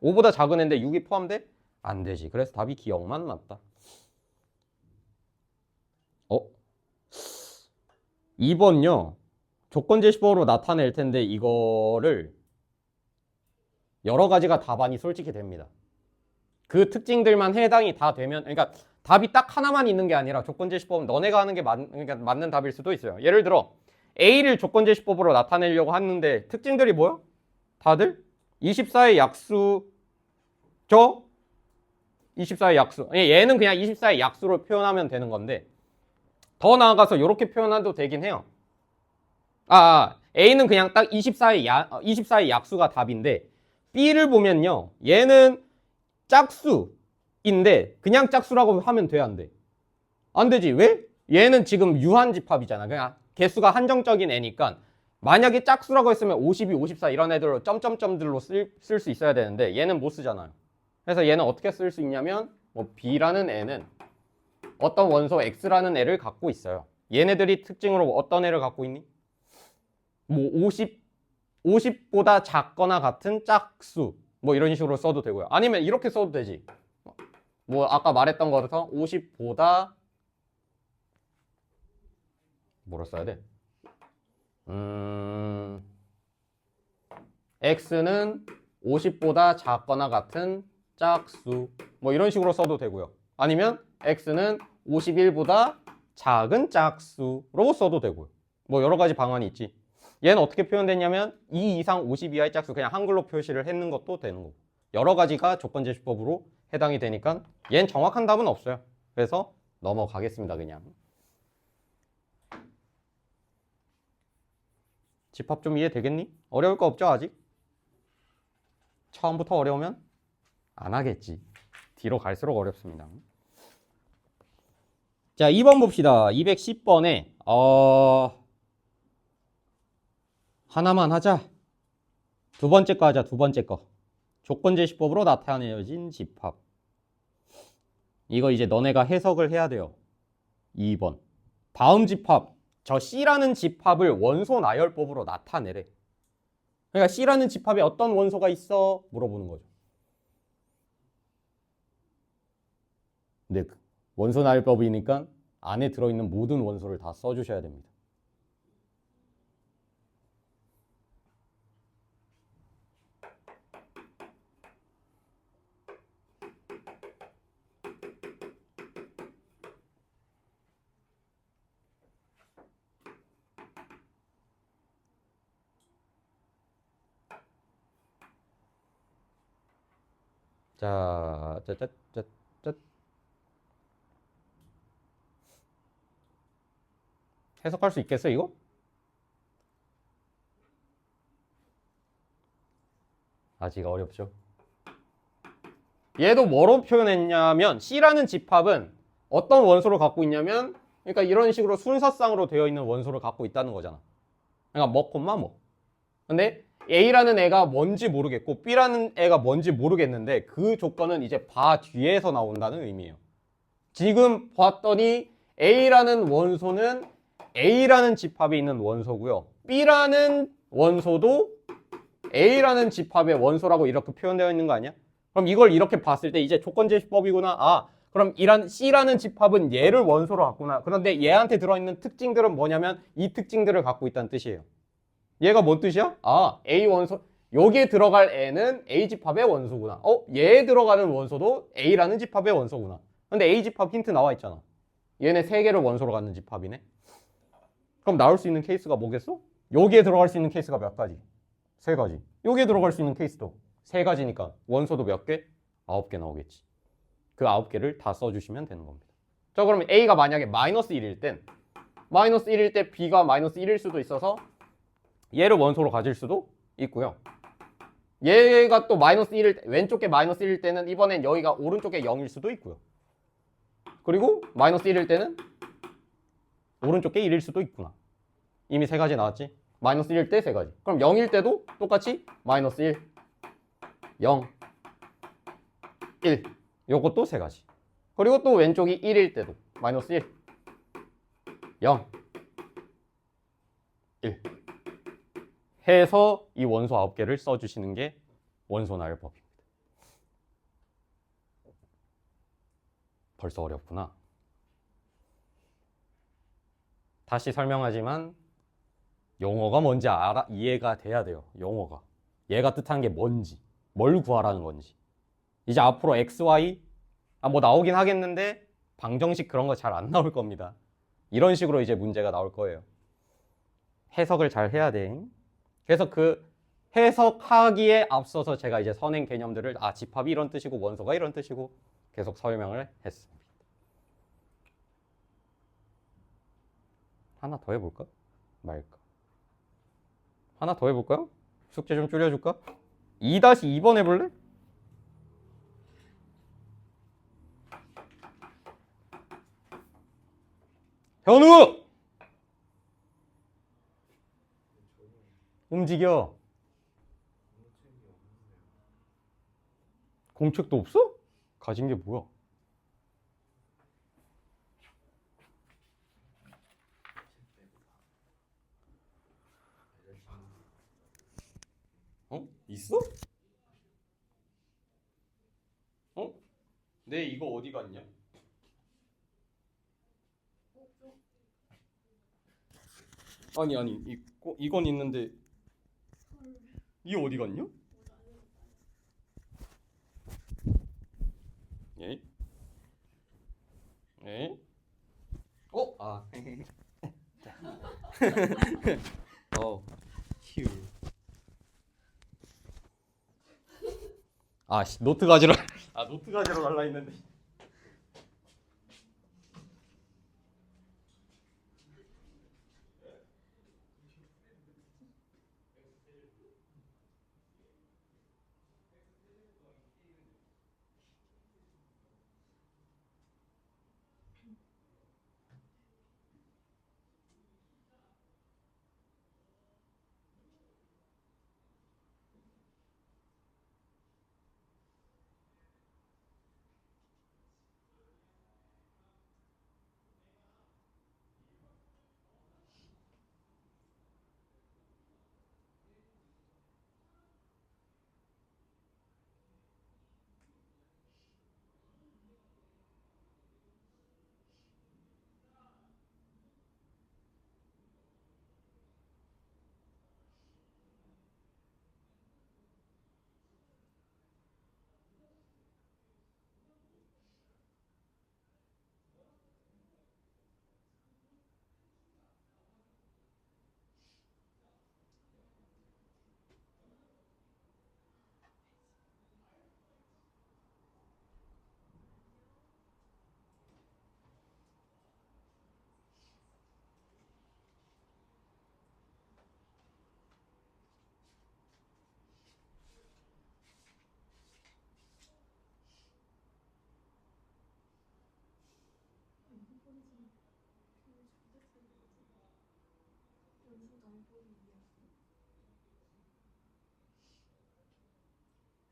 5보다 작은 애인데 6이 포함돼? 안 되지. 그래서 답이 기억만 맞다. 2번요. 조건제시법으로 나타낼 텐데 이거를 여러 가지가 답안이 솔직히 됩니다. 그 특징들만 해당이 다 되면 그러니까 답이 딱 하나만 있는 게 아니라 조건제시법은 너네가 하는 게 그러니까 맞는 답일 수도 있어요. 예를 들어 A를 조건제시법으로 나타내려고 하는데 특징들이 뭐요? 다들 24의 약수죠? 24의 약수. 얘는 그냥 24의 약수로 표현하면 되는 건데 더 나아가서 이렇게 표현해도 되긴 해요. A는 그냥 딱 24의 약수가 답인데 B를 보면요. 얘는 짝수인데 그냥 짝수라고 하면 돼, 안 돼? 안 되지. 왜? 얘는 지금 유한집합이잖아. 그냥 개수가 한정적인 애니까 만약에 짝수라고 했으면 52, 54 이런 애들로 점점점들로 쓸 수 있어야 되는데 얘는 못 쓰잖아요. 그래서 얘는 어떻게 쓸 수 있냐면 뭐 B라는 애는 어떤 원소 X라는 애를 갖고 있어요. 얘네들이 특징으로 어떤 애를 갖고 있니? 뭐 50보다 작거나 같은 짝수 뭐 이런 식으로 써도 되고요. 아니면 이렇게 써도 되지. 뭐 아까 말했던 거라서 50보다 뭐로 써야 돼? X는 50보다 작거나 같은 짝수 뭐 이런 식으로 써도 되고요. 아니면 X는 51보다 작은 짝수로 써도 되고요. 뭐 여러 가지 방안이 있지. 얘는 어떻게 표현됐냐면 2 이상 50 이하의 짝수 그냥 한글로 표시를 했는 것도 되는 거고 여러 가지가 조건제시법으로 해당이 되니까 얘는 정확한 답은 없어요. 그래서 넘어가겠습니다. 그냥 집합 좀 이해되겠니? 어려울 거 없죠 아직? 처음부터 어려우면 안 하겠지. 뒤로 갈수록 어렵습니다. 자 2번 봅시다. 210번에 하나만 하자. 두 번째 거 하자. 두 번째 거. 조건제시법으로 나타내어진 집합. 이거 이제 너네가 해석을 해야 돼요. 2번. 다음 집합. 저 C라는 집합을 원소 나열법으로 나타내래. 그러니까 C라는 집합에 어떤 원소가 있어? 물어보는 거죠. 근데 원소 나열법이니까 안에 들어있는 모든 원소를 다 써주셔야 됩니다. 자, 해석할 수 있겠어, 이거? 아직 어렵죠. 얘도 뭐로 표현했냐면 C라는 집합은 어떤 원소를 갖고 있냐면 그러니까 이런 식으로 순서상으로 되어 있는 원소를 갖고 있다는 거잖아. 그러니까 뭐, 콤마 뭐. 근데 A라는 애가 뭔지 모르겠고 B라는 애가 뭔지 모르겠는데 그 조건은 이제 바 뒤에서 나온다는 의미예요. 지금 봤더니 A라는 원소는 A라는 집합에 있는 원소고요. B라는 원소도 A라는 집합의 원소라고 이렇게 표현되어 있는 거 아니야? 그럼 이걸 이렇게 봤을 때 이제 조건제시법이구나. 그럼 C라는 집합은 얘를 원소로 갖구나. 그런데 얘한테 들어있는 특징들은 뭐냐면 이 특징들을 갖고 있다는 뜻이에요. 얘가 뭔 뜻이야? A 원소, 여기에 들어갈 애는 A 집합의 원소구나. 얘에 들어가는 원소도 A라는 집합의 원소구나. 근데 A 집합 힌트 나와 있잖아. 얘네 세 개를 원소로 갖는 집합이네. 그럼 나올 수 있는 케이스가 뭐겠어? 여기에 들어갈 수 있는 케이스가 몇 가지? 세 가지. 여기에 들어갈 수 있는 케이스도 세 가지니까 원소도 몇 개? 9개 나오겠지. 그 9개를 다 써주시면 되는 겁니다. 자, 그러면 A가 만약에 마이너스 1일 땐 마이너스 1일 때 B가 마이너스 1일 수도 있어서 얘를 원소로 가질 수도 있고요. 얘가 또 마이너스 1일 때, 왼쪽 게 마이너스 1일 때는 이번엔 여기가 오른쪽 게 0일 수도 있고요. 그리고 마이너스 1일 때는 오른쪽 게 1일 수도 있구나. 이미 세 가지 나왔지? 마이너스 1일 때 세 가지. 그럼 0일 때도 똑같이 마이너스 1, 0, 1. 요것도 세 가지. 그리고 또 왼쪽이 1일 때도 마이너스 1, 0, 1. 해서 이 원소 9개를 써주시는 게 원소 나열법입니다. 벌써 어렵구나. 다시 설명하지만 용어가 뭔지 이해가 돼야 돼요. 용어가. 얘가 뜻하는 게 뭔지, 뭘 구하라는 건지. 이제 앞으로 x, y 뭐 나오긴 하겠는데 방정식 그런 거 잘 안 나올 겁니다. 이런 식으로 이제 문제가 나올 거예요. 해석을 잘 해야 돼. 그래서 그 해석하기에 앞서서 제가 이제 선행 개념들을 집합이 이런 뜻이고 원소가 이런 뜻이고 계속 설명을 했습니다. 하나 더 해볼까? 말까? 하나 더 해볼까요? 숙제 좀 줄여줄까? 2-2번 해볼래? 현우! 움직여. 공책도 없어? 가진 게 뭐야? 어? 있어? 어? 내 이거 어디 갔냐? 아니 이건 있는데 이 어디 갔냐? 예? 예? 어? 아. 휴. 아, 씨, 노트 가지러 노트 가지러 갈라 했는데.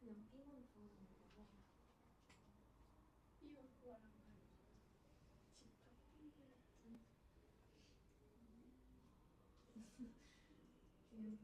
그냥 B만 구하는 거고 B만 구하는 거예요. 집합 B를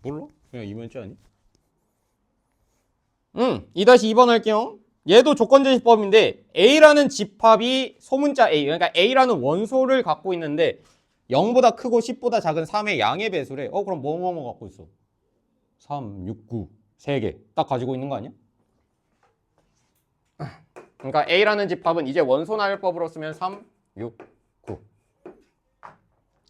몰라? 그냥 이면지 아니? 2-2번 할게요. 얘도 조건제시법인데 A라는 집합이 소문자 A, 그러니까 A라는 원소를 갖고 있는데 0보다 크고 10보다 작은 3의 양의 배수래. 그럼 뭐 갖고 있어? 3, 6, 9, 3개 딱 가지고 있는 거 아니야? 그러니까 A라는 집합은 이제 원소 나열법으로 쓰면 3, 6, 9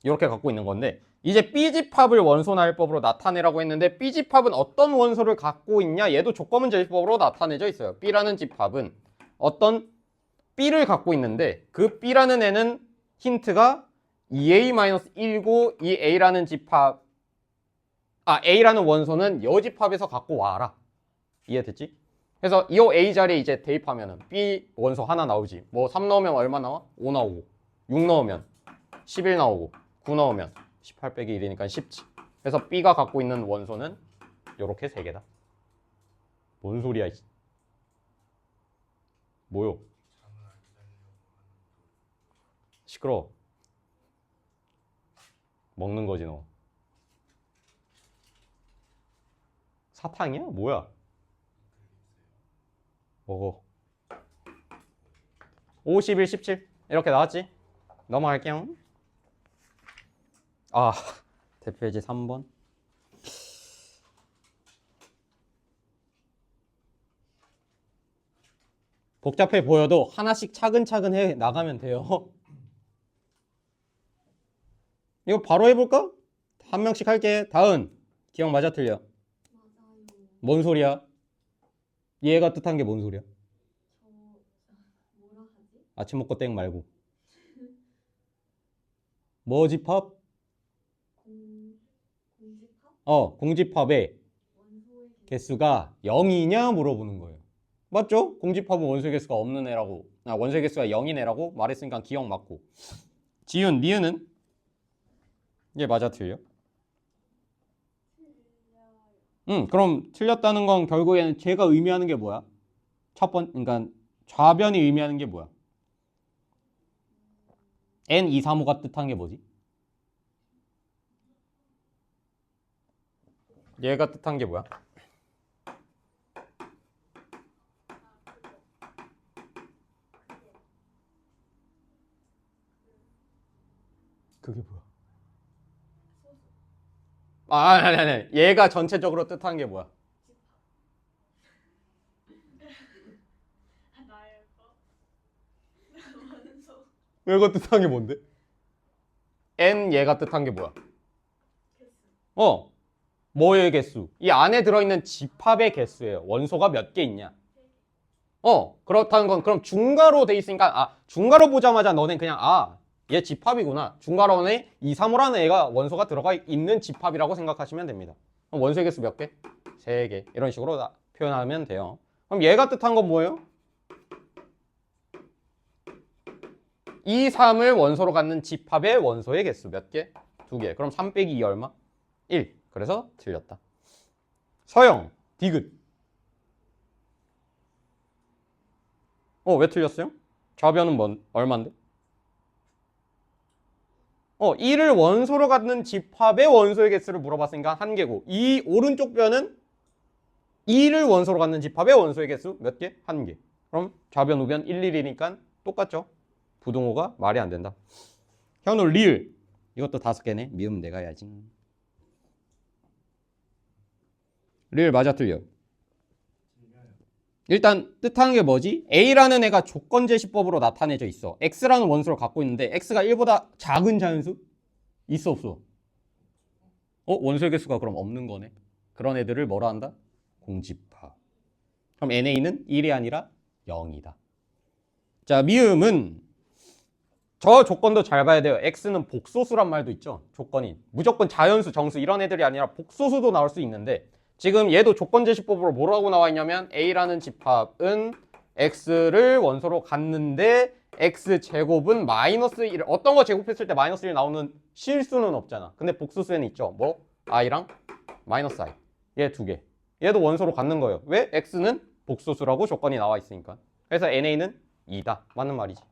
이렇게 갖고 있는 건데, 이제 B집합을 원소 나열법으로 나타내라고 했는데 B집합은 어떤 원소를 갖고 있냐? 얘도 조건문 제시법으로 나타내져 있어요. B라는 집합은 어떤 B를 갖고 있는데 그 B라는 애는 힌트가 2A-1고 이 A라는 집합 A라는 원소는 여 집합에서 갖고 와라. 이해됐지? 그래서 이 A 자리에 이제 대입하면은 B 원소 하나 나오지. 뭐 3 넣으면 얼마 나와? 5 나오고 6 넣으면 11 나오고 9 넣으면 18 빼기 1이니까 10지. 그래서 B가 갖고 있는 원소는 요렇게 3개다. 뭔 소리야? 뭐요? 시끄러워. 먹는 거지 너. 사탕이야? 뭐야? 먹어. 51, 17 이렇게 나왔지? 넘어갈게요. 아, 대표예제 3번. 복잡해 보여도 하나씩 차근차근 해 나가면 돼요. 이거 바로 해볼까? 한 명씩 할게. 다은, 기억 맞아 틀려? 맞아요. 뭔 소리야? 얘가 뜻한 게 뭔 소리야? 저 뭐라 하지? 아침 먹고 땡 말고. 뭐 집합? 공집합? 공집합의 원소의 개수가 0이냐 물어보는 거예요. 맞죠? 공집합은 원소의 개수가 없는 애라고, 원소의 개수가 0인 애라고 말했으니까 기억 맞고. 지윤, 니은은? 얘 맞아 틀려? 틀려요. 그럼 틀렸다는 건 결국에는 제가 의미하는 게 뭐야? 그러니까 좌변이 의미하는 게 뭐야? N 2, 3, 5가 뜻한 게 뭐지? 얘가 뜻한 게 뭐야? 그게 뭐야? 아니. 얘가 전체적으로 뜻한 게 뭐야? 나의 거? 원소 얘가 뜻한 게 뭔데? N 얘가 뜻한 게 뭐야? 개수. 뭐의 개수? 이 안에 들어있는 집합의 개수예요. 원소가 몇 개 있냐? 그렇다는 건 그럼 중괄호 돼 있으니까 중괄호 보자마자 너네 그냥 얘 집합이구나. 중괄호에 2, 3호라는 애가 원소가 들어가 있는 집합이라고 생각하시면 됩니다. 그럼 원소의 개수 몇 개? 3개. 이런 식으로 표현하면 돼요. 그럼 얘가 뜻한 건 뭐예요? 2, 3을 원소로 갖는 집합의 원소의 개수 몇 개? 2개. 그럼 3 빼기 2 얼마? 1. 그래서 틀렸다. 서영, 디귿. 왜 틀렸어요? 좌변은 얼만데? 1을 원소로 갖는 집합의 원소의 개수를 물어봤으니까 1개고, 이 오른쪽 변은 2를 원소로 갖는 집합의 원소의 개수 몇 개? 1개. 그럼 좌변, 우변 1, 1이니까 똑같죠? 부등호가 말이 안 된다. 현우, 리을. 이것도 5개네. 미음 내가 해야지. 리을 맞아 틀려? 일단 뜻하는 게 뭐지? A라는 애가 조건제시법으로 나타내져 있어. X라는 원소를 갖고 있는데 X가 1보다 작은 자연수? 있어 없어? 원소의 개수가 그럼 없는 거네. 그런 애들을 뭐라 한다? 공집합. 그럼 NA는 1이 아니라 0이다. 자, 미음은 저 조건도 잘 봐야 돼요. X는 복소수란 말도 있죠. 조건이. 무조건 자연수, 정수 이런 애들이 아니라 복소수도 나올 수 있는데 지금 얘도 조건제시법으로 뭐라고 나와 있냐면 A라는 집합은 X를 원소로 갖는데 X제곱은 마이너스 1. 어떤 거 제곱했을 때 마이너스 1 나오는 실수는 없잖아. 근데 복수수에는 있죠. 뭐? I랑 마이너스 I. 얘 2개. 얘도 원소로 갖는 거예요. 왜? X는 복수수라고 조건이 나와 있으니까. 그래서 NA는 2다. 맞는 말이지.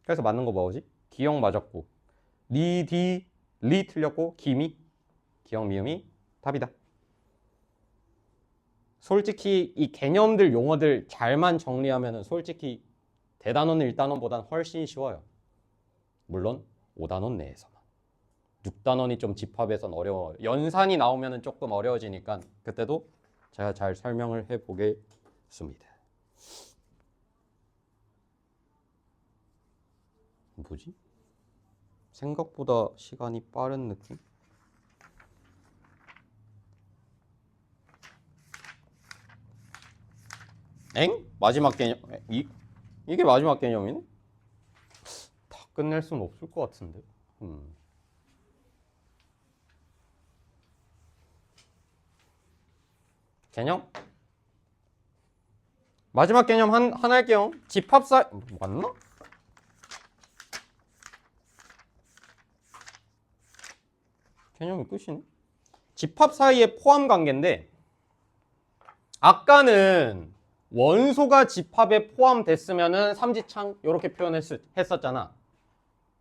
그래서 맞는 거 뭐지? 기역 맞았고 리, 디, 리 틀렸고 기미, 기역, 미음이 답이다. 솔직히 이 개념들, 용어들 잘만 정리하면 솔직히 대단원 1단원보단 훨씬 쉬워요. 물론 5단원 내에서만. 6단원이 좀 집합에선 어려워요. 연산이 나오면 조금 어려워지니까 그때도 제가 잘 설명을 해보겠습니다. 뭐지? 생각보다 시간이 빠른 느낌? 엥? 마지막 개념? 이게 마지막 개념이네? 다 끝낼 수는 없을 것 같은데. 개념? 마지막 개념 하나 할게요. 집합사 맞나? 개념이 끝이네. 집합 사이의 포함 관계인데 아까는 원소가 집합에 포함됐으면은 삼지창 이렇게 표현했었잖아.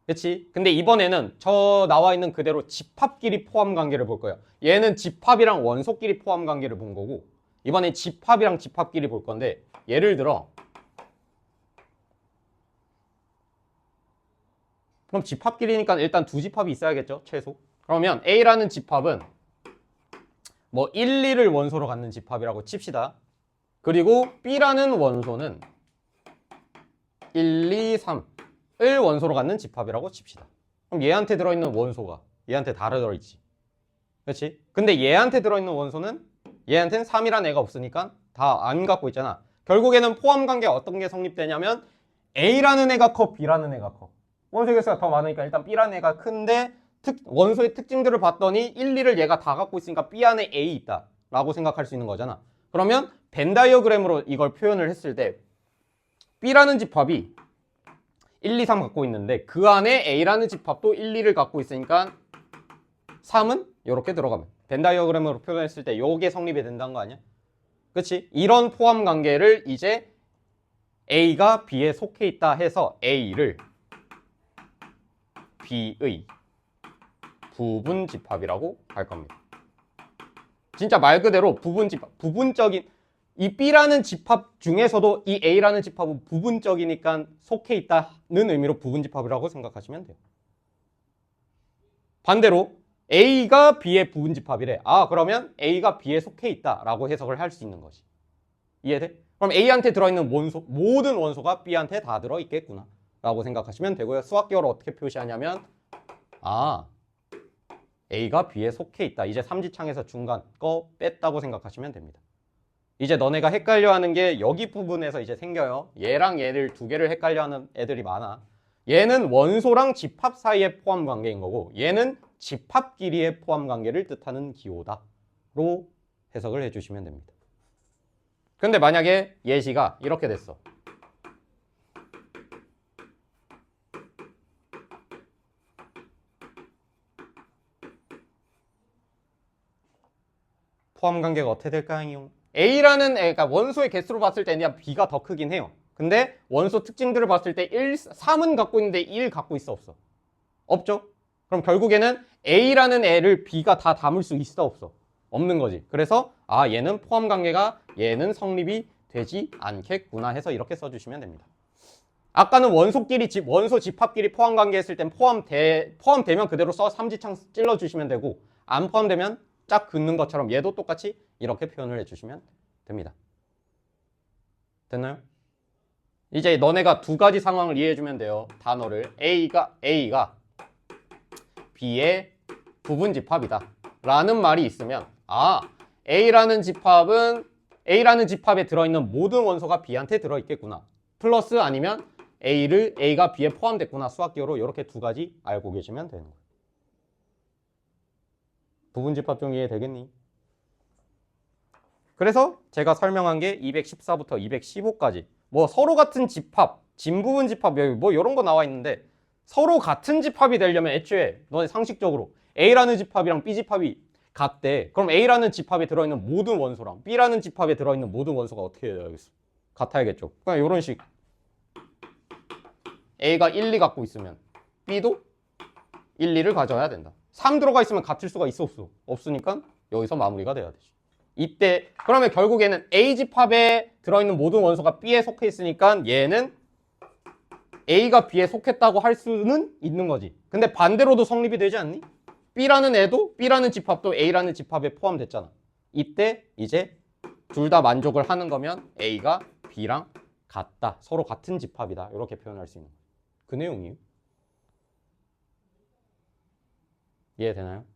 그치? 근데 이번에는 저 나와 있는 그대로 집합끼리 포함 관계를 볼 거야. 얘는 집합이랑 원소끼리 포함 관계를 본 거고 이번엔 집합이랑 집합끼리 볼 건데 예를 들어 그럼 집합끼리니까 일단 두 집합이 있어야겠죠? 최소. 그러면 A라는 집합은 뭐 1, 2를 원소로 갖는 집합이라고 칩시다. 그리고 B라는 원소는 1, 2, 3을 원소로 갖는 집합이라고 칩시다. 그럼 얘한테 들어있는 원소가 얘한테 다 들어있지. 그렇지? 근데 얘한테 들어있는 원소는 얘한테는 3이라는 애가 없으니까 다 안 갖고 있잖아. 결국에는 포함 관계가 어떤 게 성립되냐면 A라는 애가 커, B라는 애가 커. 원소의 개수가 더 많으니까 일단 B라는 애가 큰데 원소의 특징들을 봤더니 1, 2를 얘가 다 갖고 있으니까 B 안에 A 있다 라고 생각할 수 있는 거잖아. 그러면 벤 다이어그램으로 이걸 표현을 했을 때 B라는 집합이 1, 2, 3 갖고 있는데 그 안에 A라는 집합도 1, 2를 갖고 있으니까 3은 이렇게 들어가면 벤 다이어그램으로 표현했을 때 요게 성립이 된다는 거 아니야? 그치? 이런 포함 관계를 이제 A가 B에 속해 있다 해서 A를 B의 부분 집합이라고 할 겁니다. 진짜 말 그대로 부분 집합, 부분적인 이 B라는 집합 중에서도 이 A라는 집합은 부분적이니까 속해 있다는 의미로 부분 집합이라고 생각하시면 돼요. 반대로 A가 B의 부분 집합이래. 아, 그러면 A가 B에 속해 있다라고 해석을 할 수 있는 거지. 이해돼? 그럼 A한테 들어있는 원소, 모든 원소가 B한테 다 들어있겠구나 라고 생각하시면 되고요. 수학적으로 어떻게 표시하냐면 A가 B에 속해 있다. 이제 삼지창에서 중간 거 뺐다고 생각하시면 됩니다. 이제 너네가 헷갈려하는 게 여기 부분에서 이제 생겨요. 얘랑 얘를 두 개를 헷갈려하는 애들이 많아. 얘는 원소랑 집합 사이의 포함 관계인 거고 얘는 집합끼리의 포함 관계를 뜻하는 기호다로 해석을 해주시면 됩니다. 근데 만약에 예시가 이렇게 됐어. 포함 관계가 어떻게 될까요? A라는 애가 원소의 개수로 봤을 때는 B가 더 크긴 해요. 근데 원소 특징들을 봤을 때 3은 갖고 있는데 1 갖고 있어 없어? 없죠? 그럼 결국에는 A라는 애를 B가 다 담을 수 있어 없어? 없는 거지. 그래서 얘는 포함 관계가 얘는 성립이 되지 않겠구나 해서 이렇게 써주시면 됩니다. 아까는 원소끼리 원소 집합끼리 포함 관계 했을 땐 포함되면 그대로 써 삼지창 찔러주시면 되고 안 포함되면 짝 긋는 것처럼 얘도 똑같이 이렇게 표현을 해주시면 됩니다. 됐나요? 이제 너네가 두 가지 상황을 이해해주면 돼요. 단어를 A가 B의 부분 집합이다 라는 말이 있으면 A라는 집합에 들어있는 모든 원소가 B한테 들어있겠구나 플러스 아니면 A가 B에 포함됐구나 수학적으로 이렇게 두 가지 알고 계시면 되는 거예요. 부분 집합 좀 이해되겠니? 그래서 제가 설명한 게 214부터 215까지 뭐 서로 같은 집합, 진부분 집합 뭐 이런 거 나와 있는데 서로 같은 집합이 되려면 애초에 너네 상식적으로 A라는 집합이랑 B 집합이 같대. 그럼 A라는 집합에 들어있는 모든 원소랑 B라는 집합에 들어있는 모든 원소가 어떻게 되어야겠어? 같아야겠죠. 그냥 이런 식 A가 1, 2 갖고 있으면 B도 1, 2를 가져야 된다. 3 들어가 있으면 같을 수가 있어 없어? 없으니까 여기서 마무리가 돼야 되지. 이때 그러면 결국에는 A 집합에 들어있는 모든 원소가 B에 속해 있으니까 얘는 A가 B에 속했다고 할 수는 있는 거지. 근데 반대로도 성립이 되지 않니? B라는 애도 B라는 집합도 A라는 집합에 포함됐잖아. 이때 이제 둘 다 만족을 하는 거면 A가 B랑 같다. 서로 같은 집합이다. 이렇게 표현할 수 있는 거예요. 그 내용이에요. 이해되나요?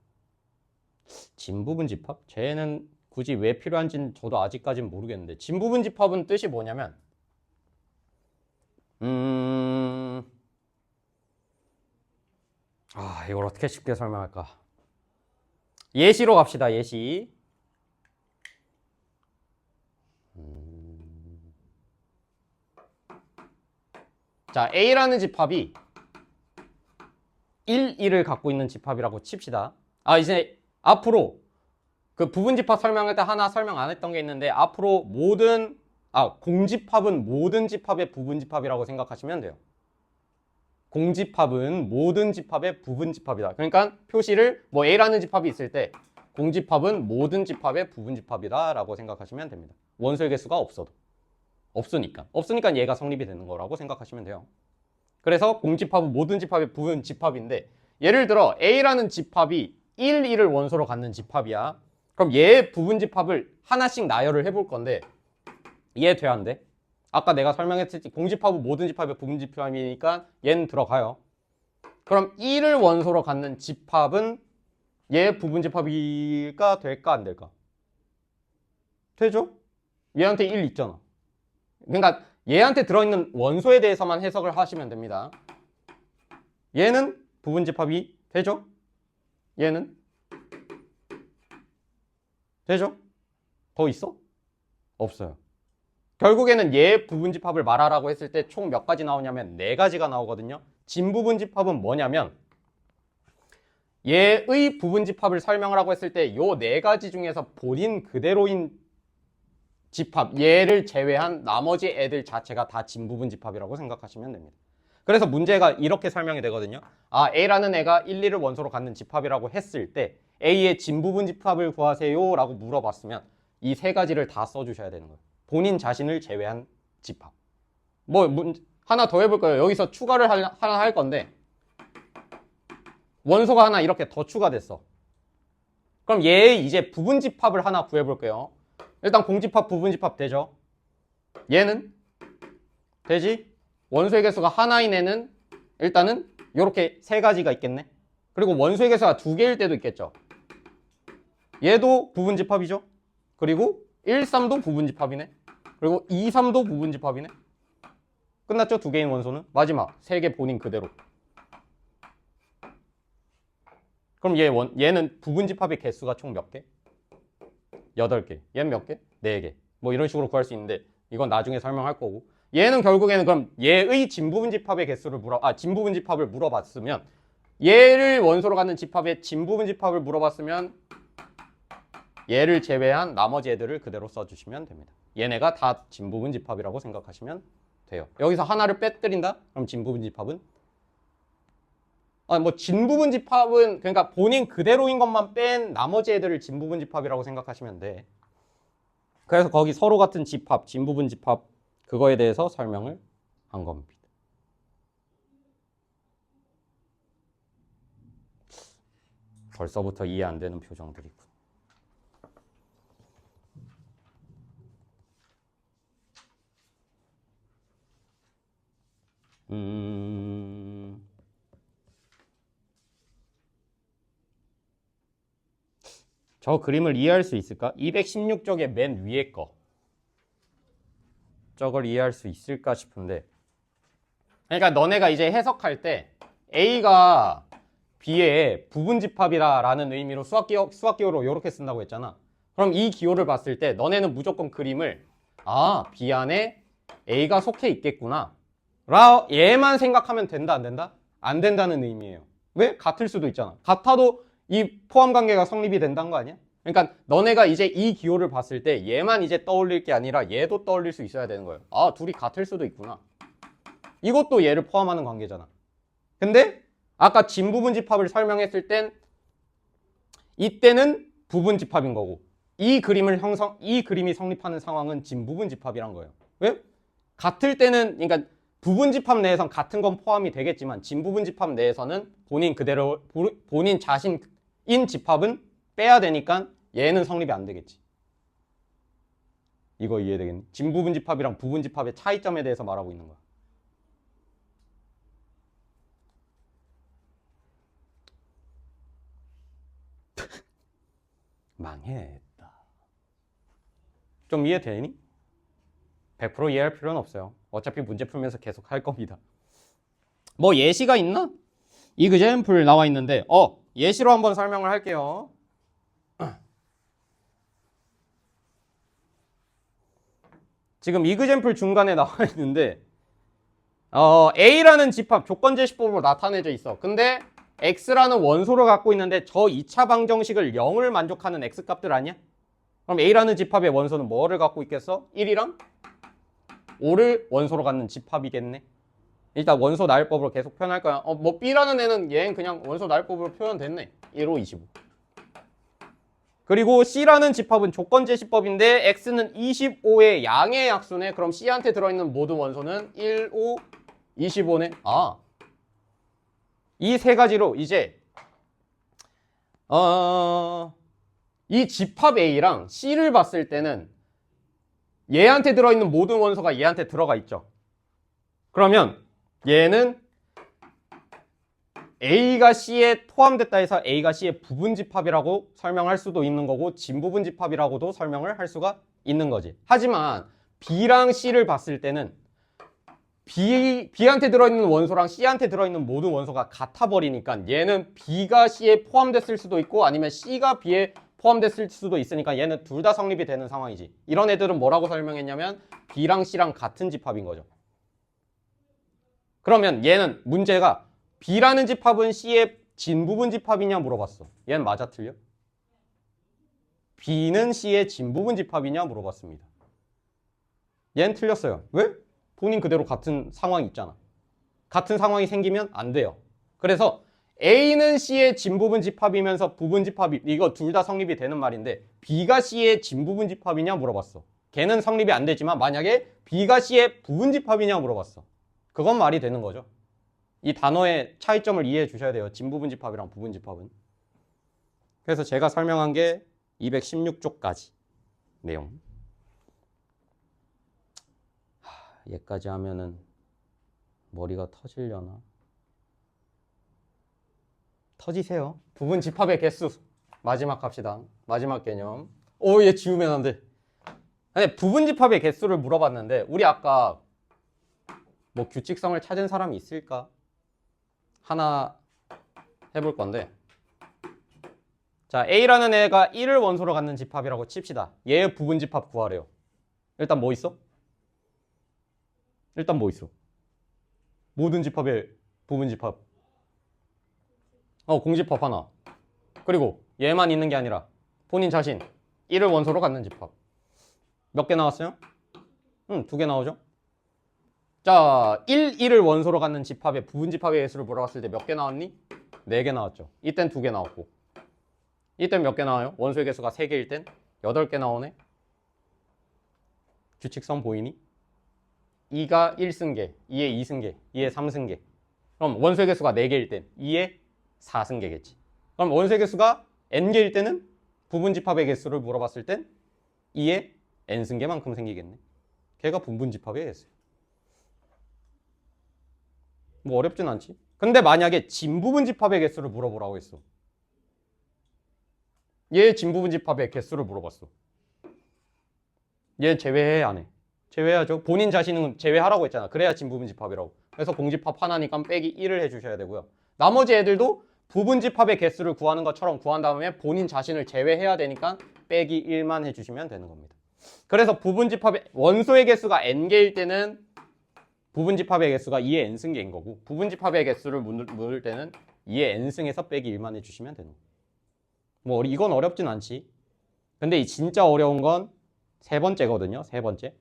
진부분 집합? 쟤는 굳이 왜 필요한지는 저도 아직까지는 모르겠는데 진부분 집합은 뜻이 뭐냐면 이걸 어떻게 쉽게 설명할까? 예시로 갑시다. 예시. 자, A라는 집합이 1, 2를 갖고 있는 집합이라고 칩시다. 이제 앞으로 그 부분집합 설명할 때 하나 설명 안 했던 게 있는데 앞으로 공집합은 모든 집합의 부분집합이라고 생각하시면 돼요. 공집합은 모든 집합의 부분집합이다. 그러니까 표시를 뭐 A라는 집합이 있을 때 공집합은 모든 집합의 부분집합이다 라고 생각하시면 됩니다. 원소의 개수가 없으니까 얘가 성립이 되는 거라고 생각하시면 돼요. 그래서 공집합은 모든 집합의 부분집합인데 예를 들어 A라는 집합이 1, 2를 원소로 갖는 집합이야. 그럼 얘의 부분집합을 하나씩 나열을 해볼 건데 얘 돼야 안 돼? 아까 내가 설명했듯이 공집합은 모든 집합의 부분집합이니까 얘는 들어가요. 그럼 1을 원소로 갖는 집합은 얘 부분집합이가 될까 안 될까? 되죠? 얘한테 1 있잖아. 그러니까 얘한테 들어있는 원소에 대해서만 해석을 하시면 됩니다. 얘는 부분집합이 되죠? 얘는 되죠? 더 있어? 없어요. 결국에는 얘 부분집합을 말하라고 했을 때 총 몇 가지 나오냐면 4가지가 나오거든요. 진부분집합은 뭐냐면 얘의 부분집합을 설명을 하고 했을 때 요 4가지 중에서 본인 그대로인 집합, 얘를 제외한 나머지 애들 자체가 다 진부분집합이라고 생각하시면 됩니다. 그래서 문제가 이렇게 설명이 되거든요. A라는 애가 1, 2를 원소로 갖는 집합이라고 했을 때 A의 진부분집합을 구하세요 라고 물어봤으면 이 3가지를 다 써주셔야 되는 거예요. 본인 자신을 제외한 집합. 하나 더 해볼 거예요. 여기서 추가를 하나 할 건데 원소가 하나 이렇게 더 추가됐어. 그럼 얘의 이제 부분집합을 하나 구해볼게요. 일단 공집합, 부분집합 되죠? 얘는 되지? 원소의 개수가 하나인 애는 일단은 이렇게 3가지가 있겠네. 그리고 원소의 개수가 2개일 때도 있겠죠. 얘도 부분집합이죠. 그리고 1, 3도 부분집합이네. 그리고 2, 3도 부분집합이네. 끝났죠? 2개인 원소는. 마지막 3개 본인 그대로. 그럼 얘는 부분집합의 개수가 총 몇 개? 8개. 얘는 몇 개? 4개. 뭐 이런 식으로 구할 수 있는데 이건 나중에 설명할 거고. 얘는 결국에는 그럼 얘의 진부분집합의 개수를 진부분집합을 물어봤으면 얘를 원소로 갖는 집합의 진부분집합을 물어봤으면 얘를 제외한 나머지 애들을 그대로 써주시면 됩니다. 얘네가 다 진부분집합이라고 생각하시면 돼요. 여기서 하나를 빼뜨린다? 그럼 진부분집합은? 진부분집합은 그러니까 본인 그대로인 것만 뺀 나머지 애들을 진부분집합이라고 생각하시면 돼. 그래서 거기 서로 같은 집합, 진부분집합 그거에 대해서 설명을 한 겁니다. 벌써부터 이해 안 되는 표정들이 있군. 저 그림을 이해할 수 있을까? 216쪽의 맨 위에 거. 저걸 이해할 수 있을까 싶은데. 그러니까 너네가 이제 해석할 때 A가 B의 부분집합이라는 의미로 수학기호로 이렇게 쓴다고 했잖아. 그럼 이 기호를 봤을 때 너네는 무조건 그림을 B 안에 A가 속해 있겠구나. 얘만 생각하면 된다, 안 된다? 안 된다는 의미예요. 왜? 같을 수도 있잖아. 같아도 이 포함관계가 성립이 된다는 거 아니야? 그러니까 너네가 이제 이 기호를 봤을 때 얘만 이제 떠올릴 게 아니라 얘도 떠올릴 수 있어야 되는 거예요. 둘이 같을 수도 있구나. 이것도 얘를 포함하는 관계잖아. 근데 아까 진부분집합을 설명했을 땐 이때는 부분집합인 거고 이 그림이 성립하는 상황은 진부분집합이란 거예요. 왜? 같을 때는 그러니까 부분집합 내에선 같은 건 포함이 되겠지만 진부분집합 내에서는 본인 자신인 집합은 빼야 되니까 얘는 성립이 안 되겠지. 이거 이해되겠니? 진부분집합이랑 부분집합의 차이점에 대해서 말하고 있는 거야. 망했다. 좀 이해되니? 100% 이해할 필요는 없어요. 어차피 문제 풀면서 계속 할 겁니다. 뭐 예시가 있나? 이그젠플 나와 있는데 예시로 한번 설명을 할게요. 지금 이그젠플 중간에 나와 있는데 A라는 집합 조건제시법으로 나타내져 있어. 근데 x라는 원소를 갖고 있는데 저 2차 방정식을 0을 만족하는 x값들 아니야? 그럼 a라는 집합의 원소는 뭐를 갖고 있겠어? 1이랑 5를 원소로 갖는 집합이겠네. 일단 원소 나열법으로 계속 표현할 거야. 뭐 b라는 애는 얘는 그냥 원소 나열법으로 표현됐네. 1, 5, 25. 그리고 C라는 집합은 조건 제시법인데 X는 25의 양의 약수네. 그럼 C한테 들어있는 모든 원소는 1, 5, 25네. 아, 이 세 가지로 이제 이 집합 A랑 C를 봤을 때는 얘한테 들어있는 모든 원소가 얘한테 들어가 있죠. 그러면 얘는 A가 C에 포함됐다 해서 A가 C의 부분집합이라고 설명할 수도 있는 거고 진부분집합이라고도 설명을 할 수가 있는 거지. 하지만 B랑 C를 봤을 때는 B한테 들어있는 원소랑 C한테 들어있는 모든 원소가 같아 버리니까 얘는 B가 C에 포함됐을 수도 있고 아니면 C가 B에 포함됐을 수도 있으니까 얘는 둘 다 성립이 되는 상황이지. 이런 애들은 뭐라고 설명했냐면 B랑 C랑 같은 집합인 거죠. 그러면 얘는 문제가 B라는 집합은 C의 진부분 집합이냐 물어봤어. 얘는 맞아 틀려? B는 C의 진부분 집합이냐 물어봤습니다. 얘는 틀렸어요. 왜? 본인 그대로 같은 상황이 있잖아. 같은 상황이 생기면 안 돼요. 그래서 A는 C의 진부분 집합이면서 부분 집합이 이거 둘 다 성립이 되는 말인데 B가 C의 진부분 집합이냐 물어봤어. 걔는 성립이 안 되지만 만약에 B가 C의 부분 집합이냐 물어봤어. 그건 말이 되는 거죠. 이 단어의 차이점을 이해해 주셔야 돼요. 진부분집합이랑 부분집합은. 그래서 제가 설명한 게 216쪽까지 내용. 얘까지 하면은 머리가 터지려나? 터지세요. 부분집합의 개수. 마지막 합시다. 마지막 개념. 얘 지우면 안 돼. 아니, 부분집합의 개수를 물어봤는데 우리 아까 뭐 규칙성을 찾은 사람이 있을까? 하나 해볼 건데 자 A라는 애가 1을 원소로 갖는 집합이라고 칩시다. 얘의 부분집합 구하래요. 일단 뭐 있어? 모든 집합의 부분집합 공집합 하나. 그리고 얘만 있는 게 아니라 본인 자신 1을 원소로 갖는 집합 몇 개 나왔어요? 2개 나오죠? 자, 1을 원소로 갖는 집합의 부분집합의 개수를 물어봤을 때 몇 개 나왔니? 4개 나왔죠. 이땐 2개 나왔고 이땐 몇 개 나와요? 원소의 개수가 3개일 땐 8개 나오네. 규칙성 보이니? 2가 1승계, 2의 2승계, 2의 3승계. 그럼 원소의 개수가 4개일 땐 2의 4승계겠지. 그럼 원소의 개수가 n개일 때는 부분집합의 개수를 물어봤을 땐 2의 n승계만큼 생기겠네. 걔가 부분집합의 개수예요. 뭐 어렵진 않지. 근데 만약에 진부분집합의 개수를 물어보라고 했어. 얘 진부분집합의 개수를 물어봤어. 얘 제외해 안 해? 제외하죠. 본인 자신은 제외하라고 했잖아. 그래야 진부분집합이라고. 그래서 공집합 하나니까 빼기 1을 해주셔야 되고요. 나머지 애들도 부분집합의 개수를 구하는 것처럼 구한 다음에 본인 자신을 제외해야 되니까 빼기 1만 해주시면 되는 겁니다. 그래서 부분집합의 원소의 개수가 n개일 때는 부분집합의 개수가 2의 n승계인 거고 부분집합의 개수를 물을 때는 2의 n승에서 빼기 1만 해주시면 되는 거예요. 뭐 이건 어렵진 않지. 근데 이 진짜 어려운 건 세 번째거든요. 세 번째.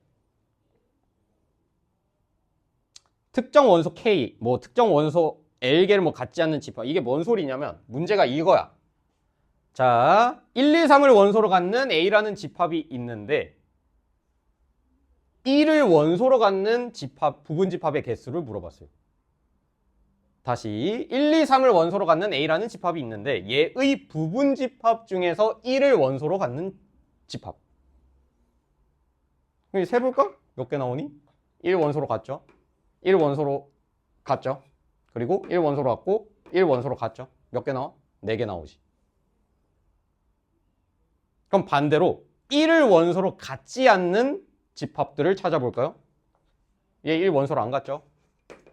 특정 원소 K, 뭐 특정 원소 L개를 뭐 갖지 않는 집합. 이게 뭔 소리냐면 문제가 이거야. 자, 1, 2, 3을 원소로 갖는 A라는 집합이 있는데 1을 원소로 갖는 집합, 부분집합의 개수를 물어봤어요. 다시 1, 2, 3을 원소로 갖는 A라는 집합이 있는데 얘의 부분집합 중에서 1을 원소로 갖는 집합. 세볼까? 몇 개 나오니? 1 원소로 갔죠. 1 원소로 갔죠. 그리고 1 원소로 갔고 1 원소로 갔죠. 몇 개 나와? 4개 나오지. 그럼 반대로 1을 원소로 갖지 않는 집합들을 찾아볼까요? 얘 1 원소로 안 갔죠?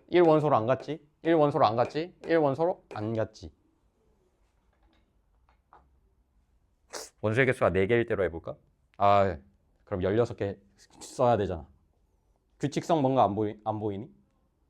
1 원소로 안 갔지? 1 원소로 안 갔지? 1 원소로 안 갔지. 원소의 개수가 4개일 대로 해볼까? 그럼 16개 써야 되잖아. 규칙성 뭔가 안 보이니?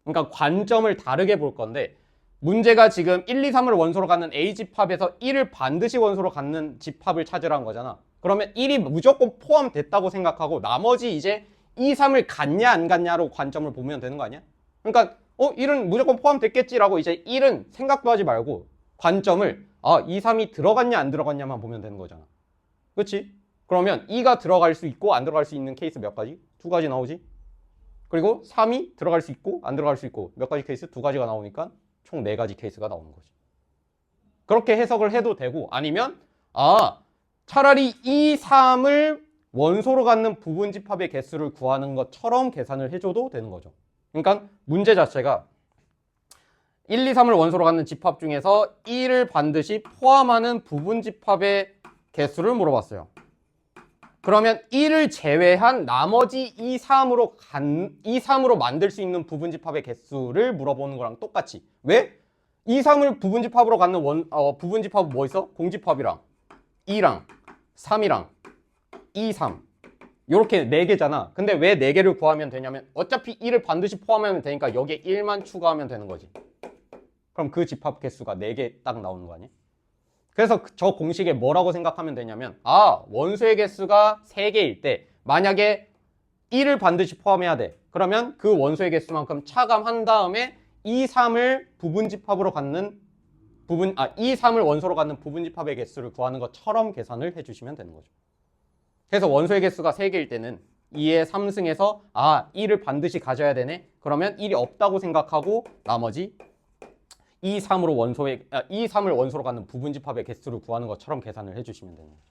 그러니까 관점을 다르게 볼 건데 문제가 지금 1, 2, 3을 원소로 갖는 A 집합에서 1을 반드시 원소로 갖는 집합을 찾으라는 거잖아. 그러면 1이 무조건 포함됐다고 생각하고 나머지 이제 2, 3을 갖냐 안 갖냐로 관점을 보면 되는 거 아니야? 그러니까 1은 무조건 포함됐겠지라고 이제 1은 생각도 하지 말고 관점을 2, 3이 들어갔냐 안 들어갔냐만 보면 되는 거잖아. 그렇지? 그러면 2가 들어갈 수 있고 안 들어갈 수 있는 케이스 몇 가지? 2가지 나오지? 그리고 3이 들어갈 수 있고 안 들어갈 수 있고 몇 가지 케이스? 2가지가 나오니까 총 4가지 케이스가 나오는 거지. 그렇게 해석을 해도 되고 아니면 차라리 2, 3을 원소로 갖는 부분집합의 개수를 구하는 것처럼 계산을 해줘도 되는 거죠. 그러니까 문제 자체가 1, 2, 3을 원소로 갖는 집합 중에서 1을 반드시 포함하는 부분집합의 개수를 물어봤어요. 그러면 1을 제외한 나머지 2, 3으로 만들 수 있는 부분집합의 개수를 물어보는 거랑 똑같이. 왜? 2, 3을 부분집합으로 갖는 부분집합은 뭐 있어? 공집합이랑 2랑 3이랑 2, 3 이렇게 4개잖아. 근데 왜 4개를 구하면 되냐면 어차피 1을 반드시 포함하면 되니까 여기에 1만 추가하면 되는 거지. 그럼 그 집합 개수가 4개 딱 나오는 거 아니야? 그래서 저 공식에 뭐라고 생각하면 되냐면 원소의 개수가 3개일 때 만약에 1을 반드시 포함해야 돼. 그러면 그 원소의 개수만큼 차감한 다음에 2, 3을 부분집합으로 갖는 2, 3을 원소로 갖는 부분집합의 개수를 구하는 것처럼 계산을 해주시면 되는 거죠. 그래서 원소의 개수가 3개일 때는 2의 3승에서 1을 반드시 가져야 되네. 그러면 1이 없다고 생각하고 나머지 2, 3을 원소로 갖는 부분집합의 개수를 구하는 것처럼 계산을 해주시면 되는 거죠.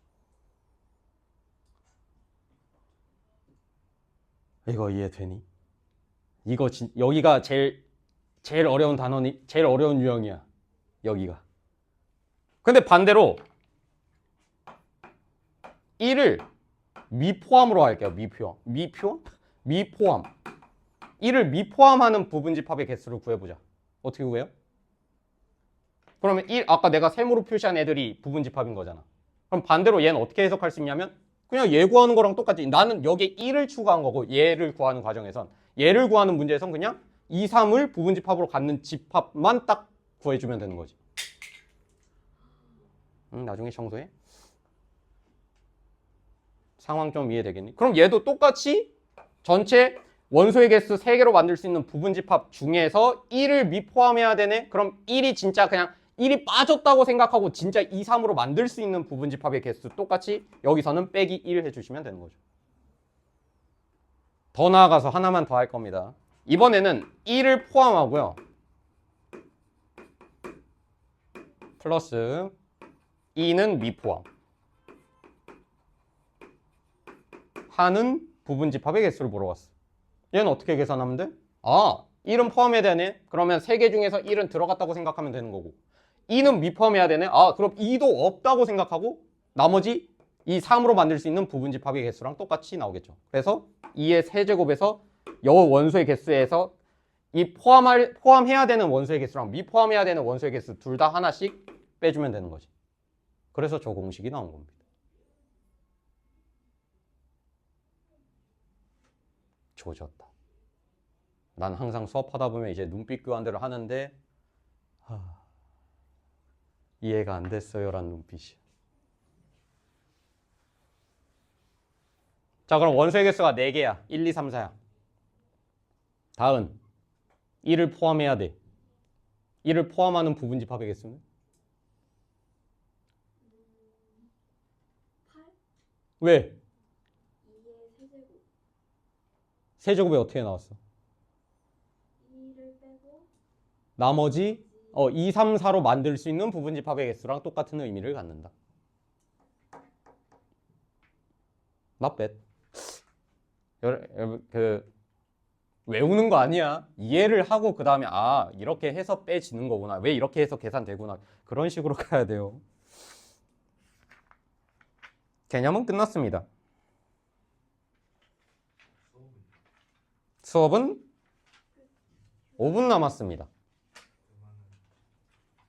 이거 이해되니? 여기가 제일 어려운 단원이 제일 어려운 유형이야. 여기가. 근데 반대로 1을 미포함으로 할게요. 미포함. 1을 미포함하는 부분집합의 개수를 구해보자. 어떻게 구해요? 그러면 아까 내가 세모로 표시한 애들이 부분집합인 거잖아. 그럼 반대로 얘는 어떻게 해석할 수 있냐면 그냥 얘 구하는 거랑 똑같지. 나는 여기에 1을 추가한 거고 얘를 구하는 과정에선 얘를 구하는 문제에선 그냥 2, 3을 부분집합으로 갖는 집합만 딱 구해주면 되는 거지. 나중에 청소해. 상황 좀 이해되겠니? 그럼 얘도 똑같이 전체 원소의 개수 3개로 만들 수 있는 부분집합 중에서 1을 미포함해야 되네? 그럼 1이 진짜 그냥 1이 빠졌다고 생각하고 진짜 2, 3으로 만들 수 있는 부분집합의 개수 똑같이 여기서는 빼기 1 해주시면 되는 거죠. 더 나아가서 하나만 더 할 겁니다. 이번에는 1을 포함하고요. 플러스 2는 미포함. 하는 부분집합의 개수를 물어봤어. 얘는 어떻게 계산하면 돼? 1은 포함해야 되네. 그러면 3개 중에서 1은 들어갔다고 생각하면 되는 거고 2는 미포함해야 되네. 그럼 2도 없다고 생각하고 나머지 이 3으로 만들 수 있는 부분집합의 개수랑 똑같이 나오겠죠. 그래서 2의 세제곱에서 여 원소의 개수에서 이 포함해야 되는 원소의 개수랑 미포함해야 되는 원소의 개수 둘 다 하나씩 빼주면 되는 거지. 그래서 저 공식이 나온 겁니다. 조졌다. 난 항상 수업하다 보면 이제 눈빛 교환들을 하는데 이해가 안 됐어요 라는 눈빛이야. 자, 그럼 원소의 개수가 4개야. 1, 2, 3, 4야. 다음 1을 포함해야 돼. 1을 포함하는 부분집합의 개수는? 8? 왜? 2의 세제곱. 세제곱이 어떻게 나왔어? 2를 빼고 나머지 2, 3, 4로 만들 수 있는 부분집합의 개수랑 똑같은 의미를 갖는다. Not bad. 외우는 거 아니야. 이해를 하고 그 다음에 이렇게 해서 빼지는 거구나. 왜 이렇게 해서 계산되구나. 그런 식으로 가야 돼요. 개념은 끝났습니다. 수업은 5분 남았습니다.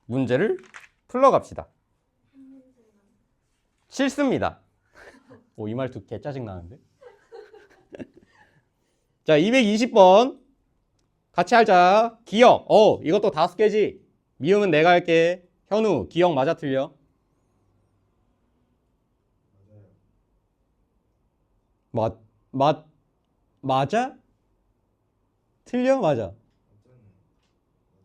문제를 풀러갑시다. 싫습니다. 이 말투 개 짜증나는데? 자, 220번 같이 하자. 기억. 이것도 5개지. 미음은 내가 할게. 현우, 기억 맞아 틀려? 맞아? 틀려? 맞아.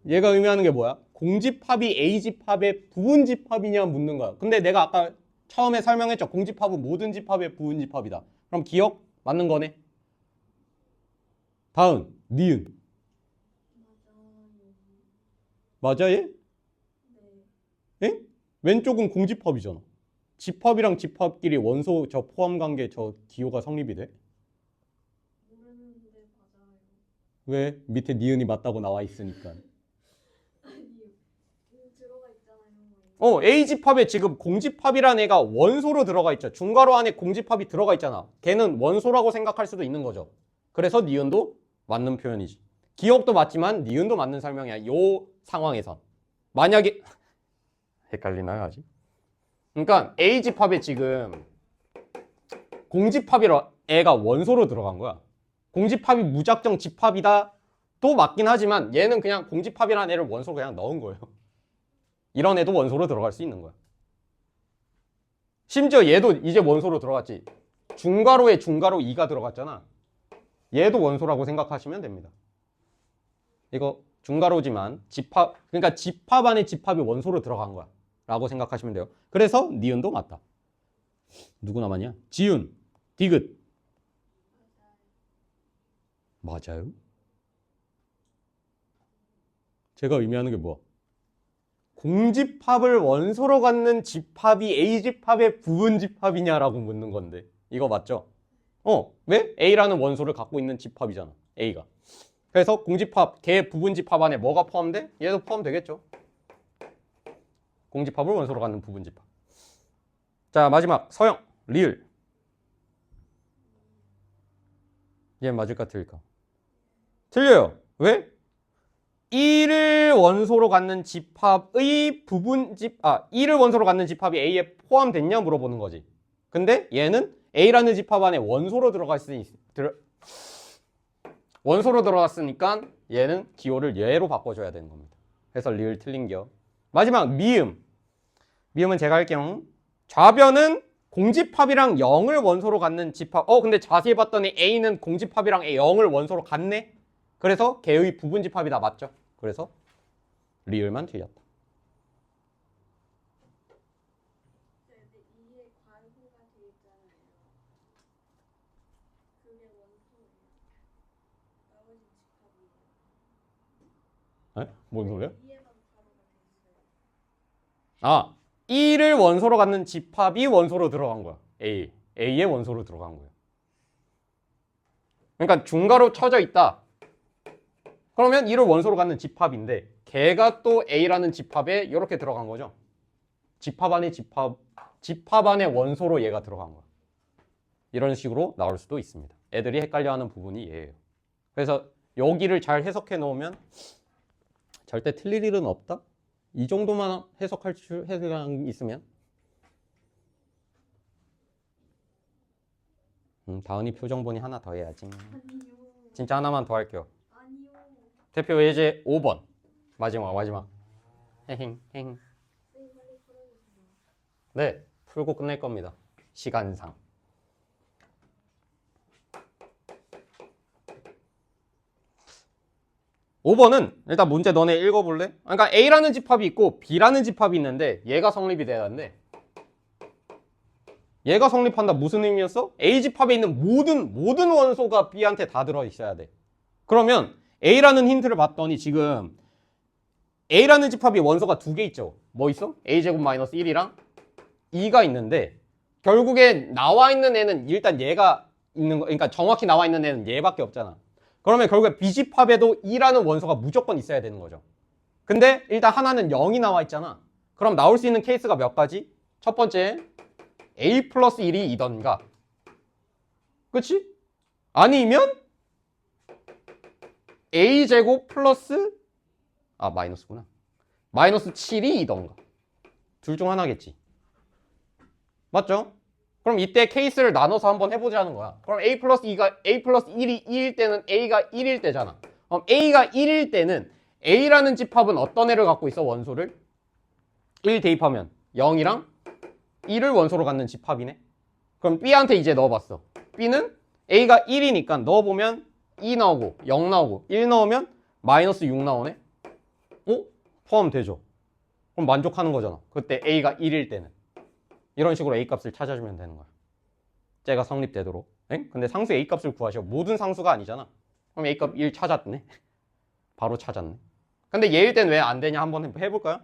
얘가 의미하는 게 뭐야? 공집합이 A집합의 부분집합이냐 묻는 거야. 근데 내가 아까 처음에 설명했죠. 공집합은 모든 집합의 부분집합이다. 그럼 기억? 맞는 거네. 다음, 니은. 맞아 얘? 에? 왼쪽은 공집합이잖아. 집합이랑 집합끼리 원소 저 포함 관계 저 기호가 성립이 돼? 모르는데 맞아요. 왜? 밑에 니은이 맞다고 나와 있으니까. 아니요. 들어가 있잖아요. A집합에 지금 공집합이라는 애가 원소로 들어가 있죠. 중괄호 안에 공집합이 들어가 있잖아. 걔는 원소라고 생각할 수도 있는 거죠. 그래서 니은도 맞는 표현이지. 기억도 맞지만 니은도 맞는 설명이야. 요 상황에선. 만약에 헷갈리나요 아직? 그러니까 A집합에 지금 공집합이라 애가 원소로 들어간 거야. 공집합이 무작정 집합이다 또 맞긴 하지만 얘는 그냥 공집합이라는 애를 원소로 그냥 넣은 거예요. 이런 애도 원소로 들어갈 수 있는 거야. 심지어 얘도 이제 원소로 들어갔지. 중괄호에 중괄호 2가 들어갔잖아. 얘도 원소라고 생각하시면 됩니다. 이거 중괄호지만 집합, 그러니까 집합 안에 집합이 원소로 들어간 거야 라고 생각하시면 돼요. 그래서 니은도 맞다. 누구 남았냐? 지윤, 디귿. 맞아요? 제가 의미하는 게 뭐야? 공집합을 원소로 갖는 집합이 A집합의 부분집합이냐라고 묻는 건데 이거 맞죠? 왜? A라는 원소를 갖고 있는 집합이잖아. A가. 그래서 공집합, 걔 부분집합 안에 뭐가 포함돼? 얘도 포함되겠죠. 공집합을 원소로 갖는 부분집합. 자, 마지막 서영, 리을. 얘 맞을까 틀릴까? 틀려요. 왜? 1을 원소로 갖는 집합의 부분집, 1을 원소로 갖는 집합이 A에 포함됐냐 물어보는 거지. 근데 얘는 A라는 집합 안에 원소로 원소로 들어갔으니까 얘는 기호를 얘로 바꿔줘야 되는 겁니다. 그래서 리을 틀린겨. 마지막 미음. 미음은 제가 할게요. 좌변은 공집합이랑 0을 원소로 갖는 집합. 근데 자세히 봤더니 A는 공집합이랑 0을 원소로 갖네? 그래서 걔의 부분집합이다. 맞죠? 그래서 리을만 틀렸다. 근데 이에 관계가 돼 있잖아요. 그게 원소예요. 나머지 집합이에요. 에? 뭔 소리야? 이해가 바로가 돼 있어요. 1을 원소로 갖는 집합이 원소로 들어간 거야. A의 원소로 들어간 거야. 그러니까 중괄호 쳐져 있다. 그러면 1을 원소로 갖는 집합인데 걔가 또 A라는 집합에 이렇게 들어간 거죠. 집합 안에 집합 안에 원소로 얘가 들어간 거야. 이런 식으로 나올 수도 있습니다. 애들이 헷갈려하는 부분이 얘예요. 그래서 여기를 잘 해석해 놓으면 절대 틀릴 일은 없다? 이 정도만 해석할 수 있으면 다은이 표정 보니 하나 더 해야지. 아니요. 진짜 하나만 더 할게요. 아니요. 대표 예제 5번. 마지막. 헤행. 쌤 빨리 풀어주세요. 네, 풀고 끝낼 겁니다. 시간상. (5번은) 일단 문제 너네 읽어볼래? 그러니까 A라는 집합이 있고 B라는 집합이 있는데 얘가 성립이 돼야 하는데 얘가 성립한다 무슨 의미였어? A집합에 있는 모든 원소가 B한테 다 들어있어야 돼. 그러면 A라는 힌트를 봤더니 지금 A라는 집합이 원소가 두 개 있죠. 뭐 있어? A제곱 마이너스 1이랑 2가 있는데 결국에 나와 있는 애는 일단 얘가 있는 거, 그러니까 정확히 나와 있는 애는 얘밖에 없잖아. 그러면 결국에 B집합에도 2라는 원소가 무조건 있어야 되는 거죠. 근데 일단 하나는 0이 나와 있잖아. 그럼 나올 수 있는 케이스가 몇 가지? 첫 번째, A 플러스 1이 2던가. 그치? 아니면 A제곱 플러스 마이너스구나. 마이너스 7이 2던가. 둘 중 하나겠지. 맞죠? 그럼 이때 케이스를 나눠서 한번 해보자는 거야. 그럼 A 플러스 1이 2일 때는 A가 1일 때잖아. 그럼 A가 1일 때는 A라는 집합은 어떤 애를 갖고 있어? 원소를 1 대입하면 0이랑 1을 원소로 갖는 집합이네. 그럼 B한테 이제 넣어봤어. B는 A가 1이니까 넣어보면 2 나오고 0 나오고 1 넣으면 마이너스 6 나오네. 포함되죠. 그럼 만족하는 거잖아. 그때 A가 1일 때는. 이런 식으로 A 값을 찾아주면 되는 거야. 쟤가 성립되도록. 근데 상수 A 값을 구하셔. 모든 상수가 아니잖아. 그럼 A 값 1 찾았네. 바로 찾았네. 근데 얘일 땐 왜 안 되냐 한번 해볼까요?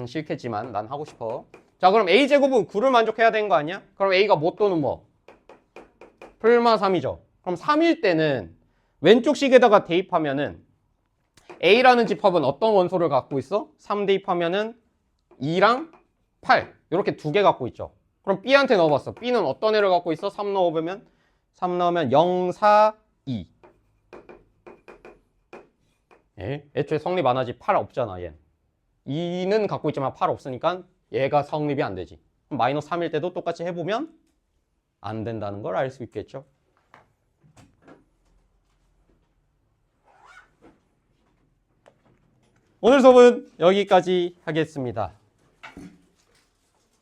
싫겠지만 난 하고 싶어. 자, 그럼 A제곱은 9를 만족해야 되는 거 아니야? 그럼 A가 뭐 또는 뭐? 풀마 3이죠. 그럼 3일 때는 왼쪽 식에다가 대입하면은 A라는 집합은 어떤 원소를 갖고 있어? 3 대입하면은 2랑 8 이렇게 두 개 갖고 있죠. 그럼 B한테 넣어봤어. B는 어떤 애를 갖고 있어? 3 넣으면 0, 4, 2. 애초에 성립 안 하지. 8 없잖아 얘는. 2는 갖고 있지만 8 없으니까 얘가 성립이 안 되지. 그럼 마이너스 3일 때도 똑같이 해보면 안 된다는 걸 알 수 있겠죠. 오늘 수업은 여기까지 하겠습니다.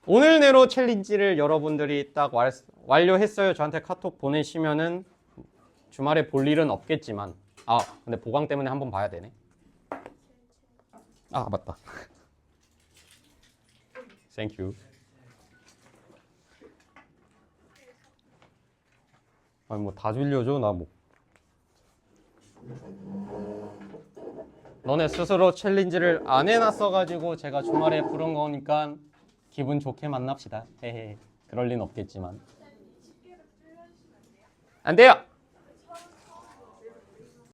오늘 내로 챌린지를 여러분들이 딱 완료했어요. 저한테 카톡 보내시면은 주말에 볼 일은 없겠지만 근데 보강 때문에 한번 봐야 되네. 맞다. Thank you. 아니 뭐 다 줄려줘 나 뭐. 너네 스스로 챌린지를 안 해놨어가지고 제가 주말에 부른 거니까 기분 좋게 만납시다. 헤헤. 그럴 리는 없겠지만. 안 돼요.